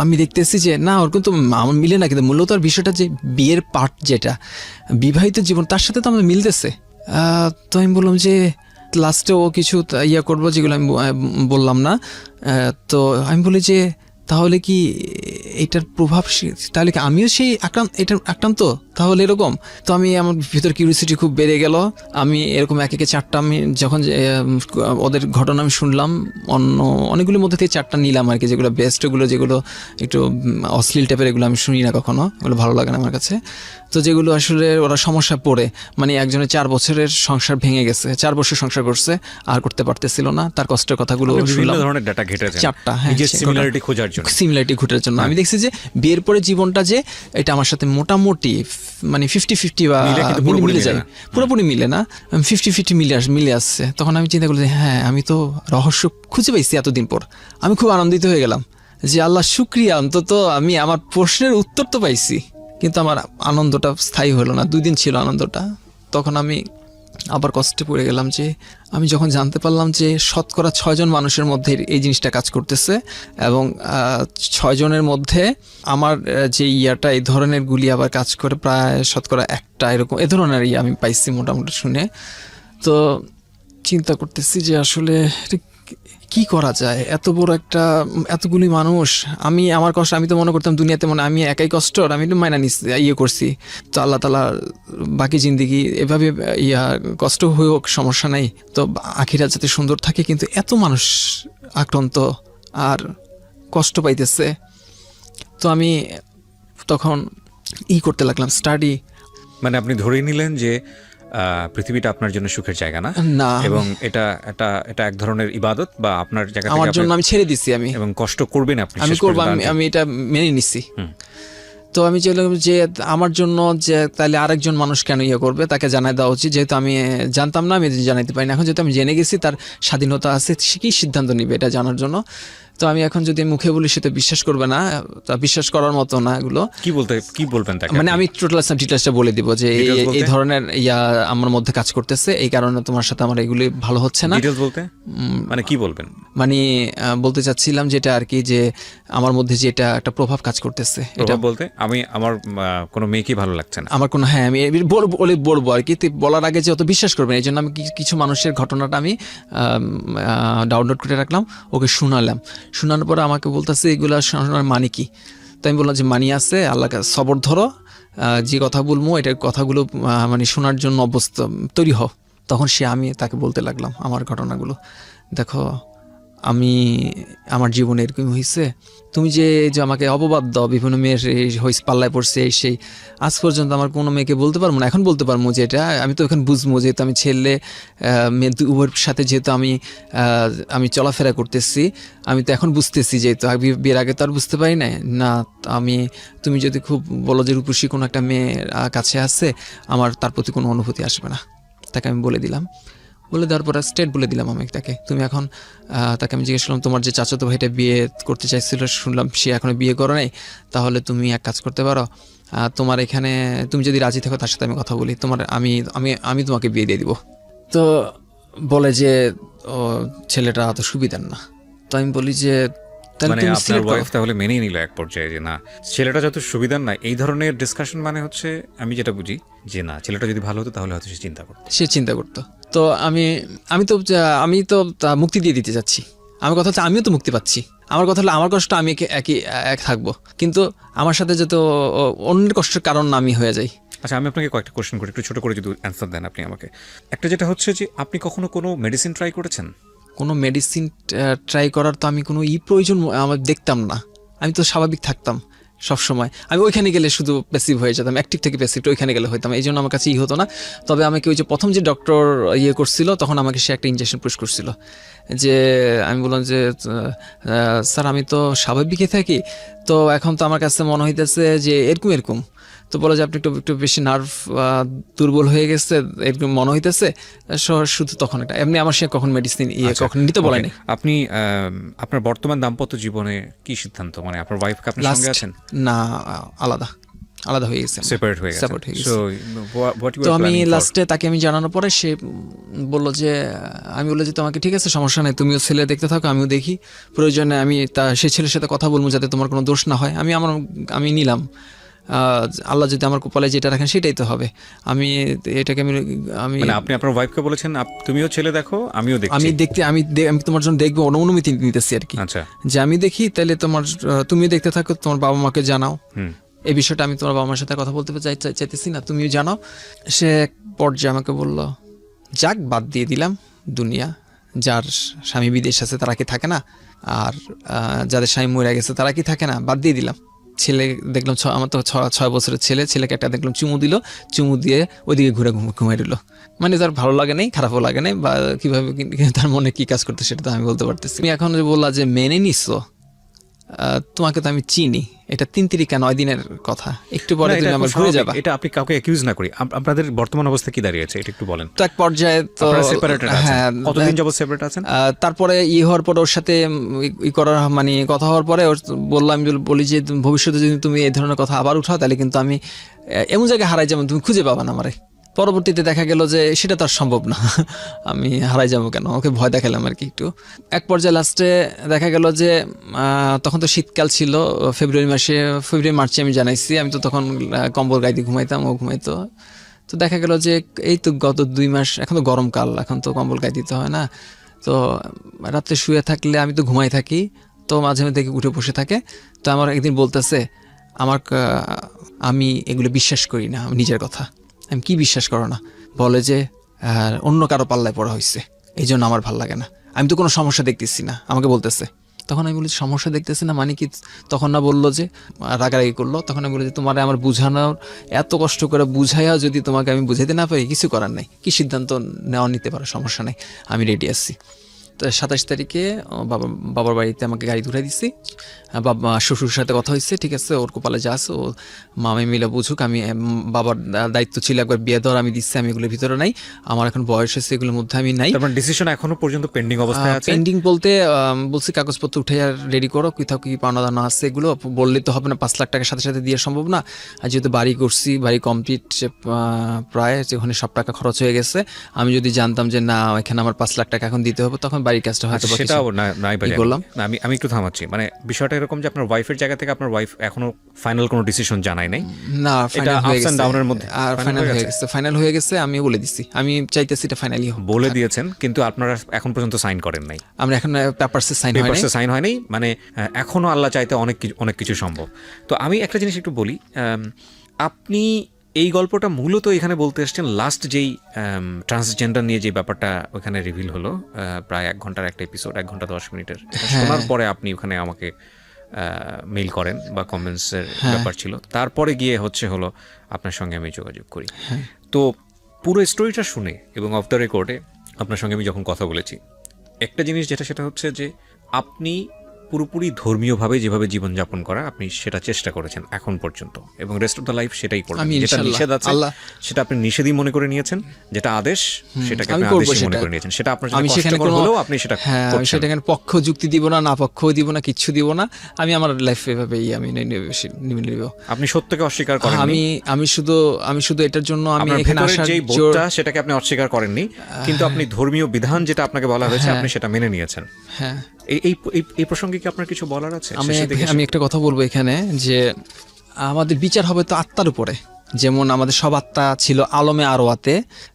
আমি দেখতেছি যে না, ওর কিন্তু আমার মিলে না, কিন্তু মূলত বিষয়টা যে বিয়ের পার্ট, যেটা বিবাহিত জীবন, তার সাথে তো আমাদের মিলতেছে। তো আমি বললাম যে লাস্টে ও কিছু করবো যেগুলো আমি বললাম না। তো আমি বলি যে তাহলে কি এটার প্রভাব, তাহলে কি আমিও সেই এটার আক্রান্ত, তাহলে এরকম। তো আমি, আমার ভিতর কিউরিওসিটি খুব বেড়ে গেল। আমি এরকম একে 4টা, আমি যখন ওদের ঘটনা আমি শুনলাম, অনেকগুলোর মধ্যে থেকে 4টা নিলাম আর কি, যেগুলো বেস্ট, ওগুলো যেগুলো একটু অশ্লীল টাইপের, এগুলো আমি শুনি না কখনো, এগুলো ভালো লাগে না আমার কাছে। তো যেগুলো আসলে ওরা সমস্যা পড়ে, মানে একজনের 4 বছরের সংসার ভেঙে গেছে, 4 বছর সংসার করছে, আর করতে পারতেছিল না, তার কষ্টের কথাগুলো শুনলাম। 4টা, হ্যাঁ, সিমিলারিটি ঘটার জন্য আমি দেখছি যে বিয়ের পরে জীবনটা যে এটা আমার সাথে মোটামুটি মানে 50-50 বা মিলে যায়, পুরোপুরি মিলে না, 50-50 মিলে আসছে। তখন আমি চিন্তা করলাম, হ্যাঁ, আমি তো রহস্য খুঁজে পাইছি এতদিন পর। আমি খুব আনন্দিত হয়ে গেলাম যে আল্লাহ শুকরিয়া, অন্তত আমি আমার প্রশ্নের উত্তর তো পাইছি। কিন্তু আমার আনন্দটা স্থায়ী হলো না, 2 দিন ছিল আনন্দটা। তখন আমি আবার কষ্টে পড়ে গেলাম যে আমি যখন জানতে পারলাম যে শতকরা 6 জন মানুষের মধ্যে এই জিনিসটা কাজ করতেছে, এবং 6 জনের মধ্যে আমার যে এই ধরনের গুলি আবার কাজ করে প্রায় শতকরা 1টা, এরকম এ ধরনের আমি পাইছি মোটামুটি শুনে। তো চিন্তা করতেছি যে আসলে এটা কি করা যায়, এত বড় একটা এতগুলি মানুষ, আমি আমার কষ্ট, আমি তো মনে করতাম দুনিয়াতে মনে আমি একাই কষ্ট, আর আমি একটু মাইনা ইয়ে করছি, তো আল্লাহ তালা বাকি জিন্দিগি এভাবে কষ্ট হোক সমস্যা নাই, তো আখিরা যাতে সুন্দর থাকে, কিন্তু এত মানুষ আক্রান্ত আর কষ্ট পাইতেছে। তো আমি তখন করতে লাগলাম স্টাডি। মানে আপনি ধরেই নিলেন যে পৃথিবীটা আপনার জন্য সুখের জায়গা না, না, এবং এটা এটা এটা এক ধরনের ইবাদত বা আপনার জায়গা থেকে আমার জন্য আমি ছেড়ে দিচ্ছি, আমি এবং কষ্ট করবেন আপনি, আমি শেষ করবো, পর্যন্ত আমি এটা মেনে নিচ্ছি। তো আমি চাইলাম যে আমার জন্য যে তাহলে আরেকজন মানুষ কেন করবে, তাকে জানাই দেওয়া উচিত, যেহেতু আমি জানতাম না, আমি জানাইতে পারি না। এখন যেহেতু আমি জেনে গেছি, তার স্বাধীনতা আছে, সে কি সিদ্ধান্ত নিবে এটা জানার জন্য। তো আমি এখন যদি মুখে বলি সে তো বিশ্বাস করবে না, তা বিশ্বাস করার মতো না এগুলো। কি বলবেন তাকে? মানে আমি টোটাল ডিটেলসটা বলে দিব যে এই ধরনের আমার মধ্যে কাজ করতেছে, এই কারণে তোমার সাথে আমার এগুলি ভালো হচ্ছে না। ডিটেলস বলতে মানে কি বলবেন? মানে বলতে চাচ্ছিলাম যেটা আর কি, যে আমার মধ্যে যে এটা একটা প্রভাব কাজ করতেছে। এটা বলতে আমি আমার কোনো মেয়েকে ভালো লাগছে না, আমার কোনো, হ্যাঁ আমি বলবো আর কি, বলার আগে যে অত বিশ্বাস করবেন, এই জন্য আমি কিছু মানুষের ঘটনাটা আমি ডাউনলোড করে রাখলাম, ওকে শোনানোর পরে আমাকে বলতেছে এগুলো শোনার মানে কি। তো আমি বললাম যে মানি আছে, আল্লাহকে সবর ধরো, যে কথা বলবো এটার কথাগুলো মানে শোনার জন্য অভ্যস্ত তৈরি হও। তখন আমি তাকে বলতে লাগলাম আমার ঘটনাগুলো। দেখো আমি আমার জীবনে এরকম হয়েছে, তুমি যে আমাকে অপবাদ দাও, বিভিন্ন মেয়ের হয়েছে পাল্লায় পড়ছে সেই, আজ পর্যন্ত আমার কোনো মেয়েকে বলতে পারবো না, এখন বলতে পারবো যে এটা আমি তো এখন বুঝবো, যেহেতু আমি ছেলে মেয়ে উভয়ের সাথে যেহেতু আমি চলাফেরা করতেছি, আমি তো এখন বুঝতেছি, যেহেতু বিয়ের আগে তো আর বুঝতে পারি না। তুমি যদি খুব বলো যে রূপসী কোনো একটা মেয়ের কাছে আছে, আমার তার প্রতি কোনো অনুভূতি আসবে না। তাকে আমি বলে দিলাম, বলে দেওয়ার পরে স্টেট বলে দিলাম আমি তাকে। তুমি এখন তাকে আমি জিজ্ঞেস করলাম, তোমার যে চাচাতো ভাইটা বিয়ে করতে চাইছিল, শুনলাম সে এখনো বিয়ে করে নাই, তাহলে তুমি এক কাজ করতে পারো, তোমার এখানে তুমি যদি রাজি থাকো তার সাথে আমি কথা বলি, তোমার আমি তোমাকে বিয়ে দিয়ে দিব। তো বলে যে ছেলেটা অত সুবিধার না। তো আমি বলি যে মানে আপনার ওয়াইফ তাহলে মেনেই নিল এক পর্যায়ে যে না, ছেলেটা যত সুবিধার না। এই ধরনের ডিসকাশন মানে হচ্ছে, আমি যেটা বুঝি যে না, ছেলেটা যদি ভালো হতো তাহলে হয়তো সে চিন্তা করতো। তো আমি তো মুক্তি দিয়ে দিতে যাচ্ছি। আমার কথা হচ্ছে আমিও তো মুক্তি পাচ্ছি। আমার কথা হলো আমার কষ্ট আমি এক থাকবো, কিন্তু আমার সাথে যত অন্যের কষ্টের কারণ না আমি হয়ে যাই। আচ্ছা, আমি আপনাকে কয়েকটা কোশ্চেন করি, একটু ছোট করে যদি অ্যান্সার দেন আপনি আমাকে। একটা যেটা হচ্ছে যে আপনি কখনো কোনো মেডিসিন ট্রাই করেছেন? কোনো মেডিসিন ট্রাই করার তো আমি কোনো প্রয়োজন আমার দেখতাম না। আমি তো স্বাভাবিক থাকতাম সবসময়। আমি ওইখানে গেলে শুধু প্যাসিভ হয়ে যেতাম, অ্যাক্টিভ থেকে প্যাসিভ ওইখানে গেলে হইতাম, এই জন্য আমার কাছে হতো না। তবে আমাকে ওই যে প্রথম যে ডক্টর করছিল, তখন আমাকে সে একটা ইনজেকশন পুশ করছিল, যে আমি বললাম যে স্যার আমি তো স্বাভাবিকই থাকি, তো এখন তো আমার কাছে মনে হইতেছে যে এরকম। তো বলে যে আপনি একটু বেশি নার্ভ দুর্বল হয়ে গেছে এরকম মনে হইতেছে, শুধু তখন এটা। এমনি আমার সে কখন মেডিসিন কখন নিতে বলে নাই। আপনি আপনার বর্তমান দাম্পত্য জীবনে কি সিদ্ধান্ত, মানে আপনার ওয়াইফ কি আপনার সঙ্গে আছেন? না, আলাদা হয়ে গেছে, সেপারেট হয়ে গেছে। সো তো আমি লাস্টে তাকে আমি জানানোর পরে সে বলল যে, আমি বললাম যে তোমাকে ঠিক আছে সমস্যা নেই, তুমিও ছেলে দেখতে থাকো, আমিও দেখি, প্রয়োজনে আমি সেই ছেলের সাথে কথা বলবো যাতে তোমার কোনো দোষ না হয়। আমি নিলাম, আল্লাহ যদি আমার কপালে যেটা রাখেন সেটাই তো হবে। আমি এটাকে আমি মানে আপনি আপনার ওয়াইফকে বলেছেন তুমিও ছেলে দেখো, আমিও দেখি, আমি তোমার জন্য দেখবো, অনুমতি নিতেছি আর কি। আচ্ছা, যে আমি দেখি, তাহলে তুমিও দেখতে থাকো, তোমার বাবা মাকে জানাও এই বিষয়টা। আমি তোমার বাবা মার সাথে কথা বলতে চাইতেছি না, তুমিও জানাও। সে এক পর্যায়ে আমাকে বলল, যাক বাদ দিয়ে দিলাম দুনিয়া, যার স্বামী বিদেশ আছে তারা কি থাকে না, আর যাদের স্বামী মরে গেছে তারা কি থাকে না, বাদ দিয়ে দিলাম। ছেলে দেখলাম, আমার তো 6 বছরের ছেলেকে একটা দেখলাম চুমু দিয়ে ওইদিকে ঘুরে ঘুমাই দিল। মানে তার ভালো লাগে নাই, খারাপও লাগে নাই, বা কিভাবে তার মনে কি কাজ করতে সেটা তো আমি বলতে পারতেছি। তুমি এখন বললা যে মেনে নিছো, তোমাকে তো আমি চিনি, এটা 3 তারিখ 9 দিনের কথা, একটু পরে তুমি আমার ঘুরে যাবা। এটা আপনি কাউকে অ্যাকিউজ না করি, আপনাদের বর্তমান অবস্থা কি দাঁড়িয়েছে এটা একটু বলেন। তো এক পর্যায়ে তো সেপারেটেড আছেন, হ্যাঁ, কতদিন যাবত সেপারেট আছেন? তারপরে হওয়ার পরে ওর সাথে করার মানে কথা হওয়ার পরে বলি যে ভবিষ্যতে যদি তুমি এই ধরনের কথা আবার উঠাও, তাহলে কিন্তু আমি এমন জায়গায় হারাই যাবো, তুমি খুঁজে পাবা না আমারে। পরবর্তীতে দেখা গেল যে সেটা তো আর সম্ভব না, আমি হারাই যাবো কেন, ওকে ভয় দেখালাম আর কি একটু। এক পর্যায়ে লাস্টে দেখা গেল যে তখন তো শীতকাল ছিল, ফেব্রুয়ারি মার্চে আমি জানাইছি, আমি তো তখন কম্বল গায়ে দিয়ে ঘুমাইতাম, ও ঘুমাইতো। তো তো দেখা গেল যে এই তো গত 2 মাস, এখন তো গরমকাল, এখন তো কম্বল গায়ে দিতে হয় না, তো রাত্রে শুয়ে থাকলে আমি তো ঘুমাই থাকি, তো মাঝে মাঝে দেখে উঠে বসে থাকে। তো আমার একদিন বলতেছে আমি এগুলো বিশ্বাস করি না, আমি নিজের কথা। আমি কি বিশ্বাস করো না? বলে যে অন্য কারো পাল্লায় পড়া হয়েছে, এই জন্য আমার ভাল লাগে না, আমি তো কোনো সমস্যা দেখতেছি না, আমাকে বলতেছে। তখন আমি বলি সমস্যা দেখতেছি না মানে কি? তখন না বললো যে রাগারাগি করলো, তখন আমি বলি যে তোমার আমার বুঝানোর, এত কষ্ট করে বুঝাইয়া যদি তোমাকে আমি বুঝাইতে না পারি, কিছু করার নাই, কি সিদ্ধান্ত নিতে পারো, সমস্যা নেই, আমি রেডি আছি। তো 27 তারিখে বাবার বাড়িতে আমাকে গাড়ি ধরে দিচ্ছি, বাবা শ্বশুরের সাথে কথা হয়েছে, ঠিক আছে ওর কপালে যা আছে ও মামি মিলে বুঝুক। আমি বাবার দায়িত্ব ছিল একবার বিয়ে দেওয়ার, আমি দিচ্ছি, আমি এগুলোর ভিতরে নাই, আমার এখন বয়স হয়েছে, এগুলোর মধ্যে আমি নাই। তারপর ডিসিশন এখনো পর্যন্ত পেন্ডিং অবস্থায় আছে? পেন্ডিং বলতে বলছি কাগজপত্র উঠে আর রেডি করো, কোথাও কি পাওনা দানা আছে এগুলো বললে তো হবে না, 5 লাখ টাকার সাথে সাথে দেওয়া সম্ভব না। আর যেহেতু বাড়ি করছি, বাড়ি কমপ্লিট প্রায়, যেখানে সব টাকা খরচ হয়ে গেছে, আমি যদি জানতাম যে না এখানে আমার 5 লাখ টাকা এখন দিতে হবে, তখন বাড়ির কাজটা হয়তো সেটাও নাই বাজে করলাম। আমি একটু থামাচ্ছি, মানে বিষয়টা এরকম যে আপনার ওয়াইফের জায়গা থেকে আপনার ওয়াইফ এখনো ফাইনাল কোনো ডিসিশন জানায় নাই না, এটা আপস এন্ড ডাউনের মধ্যে আর ফাইনাল হয়ে গেছে, আমি বলে দিচ্ছি, আমি চাইতেছি এটা ফাইনালি বলে দিয়েছেন, কিন্তু আপনারা এখন পর্যন্ত সাইন করেন নাই? আমরা এখন পেপারসে সাইন হয়নি, মানে এখনো আল্লাহ চাইতে অনেক কিছু সম্ভব। তো আমি একটা জিনিস একটু বলি, আপনি এই গল্পটা মূলত এখানে বলতে এসছেন লাস্ট যেই ট্রান্সজেন্ডার নিয়ে যে ব্যাপারটা ওখানে রিভিল হলো, প্রায় 1 ঘন্টার একটা এপিসোড, 1 ঘন্টা 10 মিনিটের, শোনার পরে আপনি ওখানে আমাকে মেইল করেন বা কমেন্টসের ব্যাপার ছিল, তারপরে গিয়ে হলো আপনার সঙ্গে আমি যোগাযোগ করি। তো পুরো স্টোরিটা শুনে এবং অফ দ্য রেকর্ডে আপনার সঙ্গে আমি যখন কথা বলেছি, একটা জিনিস সেটা হচ্ছে যে আপনি পুরোপুরি ধর্মীয়ভাবে যেভাবে জীবনযাপন করা, আপনি সেটা চেষ্টা করেছেন এখন পর্যন্ত, এবং রেস্ট অফ দ্য লাইফ সেটাই করবেন। যেটা নিষেধ আছে সেটা আপনি নিষেধই মনে করে নিয়েছেন, যেটা আদেশ সেটাকে আপনি আদেশই মনে করে নিয়েছেন, সেটা আপনার জন্য কষ্টকর হলেও আপনি সেটা করছেন। আমি সেটা এখানে পক্ষ যুক্তি দিব না, না পক্ষও দিব না, কিচ্ছু দিব না, আমি আমার লাইফ এভাবেই আমি নিব। আপনি সত্যকে অস্বীকার করেন? আমি শুধু এটার জন্য আমি এখানে আসার যে বোধটা সেটাকে আপনি অস্বীকার করেননি, কিন্তু আপনি ধর্মীয় বিধান যেটা আপনাকে বলা হয়েছে আপনি সেটা মেনে নিয়েছেন। হ্যাঁ, এই প্রসঙ্গে কি আপনার কিছু বলার আছে? আমি একটা কথা বলবো এখানে, যে আমাদের বিচার হবে তো আত্মার উপরে। যেমন আমাদের সব আত্মা ছিল আলমে আরওয়াতে,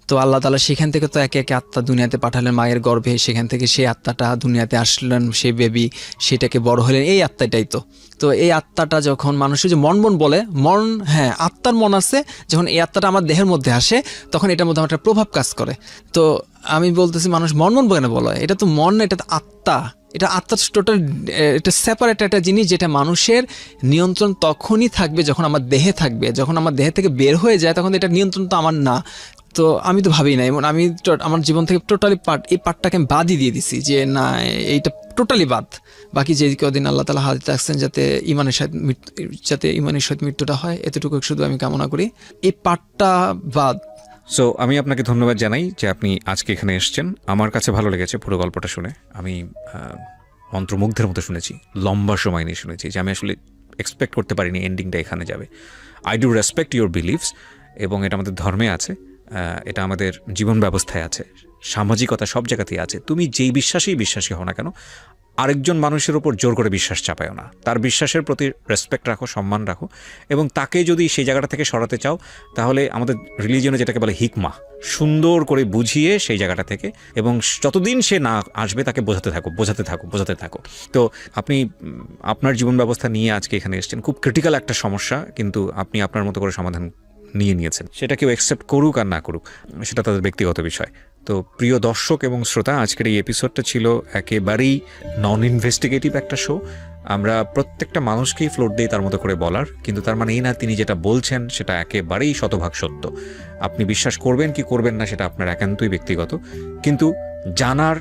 তো আল্লাহ তাআলা সেখান থেকে তো একে একে আত্মা দুনিয়াতে পাঠালেন মায়ের গর্ভে, সেখান থেকে সেই আত্মাটা দুনিয়াতে আসলেন, সেই বেবি সেটাকে বড় হলেন, এই আত্মাটাই তো এই আত্মাটা যখন মানুষের যে মন বলে, হ্যাঁ আত্মার মন আছে, যখন এই আত্মাটা আমার দেহের মধ্যে আসে তখন এটার মধ্যে আমার একটা প্রভাব কাজ করে। তো আমি বলতেছি মানুষ মন কেন বলে, এটা তো মন না, এটা তো আত্মা, এটা আত্মার টোটাল, এটা সেপারেট একটা জিনিস, যেটা মানুষের নিয়ন্ত্রণ তখনই থাকবে যখন আমার দেহে থাকবে, যখন আমার দেহে থেকে বের হয়ে যায় তখন এটা নিয়ন্ত্রণ তো আমার না। তো আমি তো ভাবি না, এবং আমি আমার জীবন থেকে টোটালি এই পার্টটাকে আমি বাদই দিয়ে দিছি, যে না এইটা টোটালি বাদ। বাকি যে কদিন আল্লাহ তাআলা হায়াতে রাখছেন যাতে ইমানের সহিত মৃত্যুটা হয়, এতটুকু শুধু আমি কামনা করি, এই পার্টটা বাদ। সো আমি আপনাকে ধন্যবাদ জানাই যে আপনি আজকে এখানে এসেছেন। আমার কাছে ভালো লেগেছে পুরো গল্পটা শুনে, আমি মন্ত্রমুগ্ধের মতো শুনেছি, লম্বা সময় নিয়ে শুনেছি, যে আমি আসলে এক্সপেক্ট করতে পারিনি এন্ডিংটা এখানে যাবে। I do respect your believes, এবং এটা আমাদের ধর্মে আছে, এটা আমাদের জীবন ব্যবস্থায় আছে, সামাজিকতা সব জায়গাতেই আছে। তুমি যেই বিশ্বাসী হও না কেন, আরেকজন মানুষের উপর জোর করে বিশ্বাস চাপায়ও না, তার বিশ্বাসের প্রতি রেসপেক্ট রাখো, সম্মান রাখো, এবং তাকে যদি সেই জায়গাটা থেকে সরাতে চাও তাহলে আমাদের রিলিজিয়নে যেটাকে বলে হিকমা, সুন্দর করে বুঝিয়ে সেই জায়গাটা থেকে, এবং যতদিন সে না আসবে তাকে বোঝাতে থাকো। তো আপনি আপনার জীবন ব্যবস্থা নিয়ে আজকে এখানে এসেছেন, খুব ক্রিটিক্যাল একটা সমস্যা, কিন্তু আপনি আপনার মতো করে সমাধান নিয়েছেন। সেটা কেউ অ্যাকসেপ্ট করুক আর না করুক সেটা তাদের ব্যক্তিগত বিষয়। তো প্রিয় দর্শক এবং শ্রোতা, আজকের এই এপিসোডটা ছিল একেবারেই নন ইনভেস্টিগেটিভ একটা শো। আমরা প্রত্যেকটা মানুষকেই ফ্লোর দিই তার মতো করে বলার, কিন্তু তার মানে এই না তিনি যেটা বলছেন সেটা একেবারেই শতভাগ সত্য। আপনি বিশ্বাস করবেন কি করবেন না সেটা আপনার একান্তই ব্যক্তিগত, কিন্তু জানার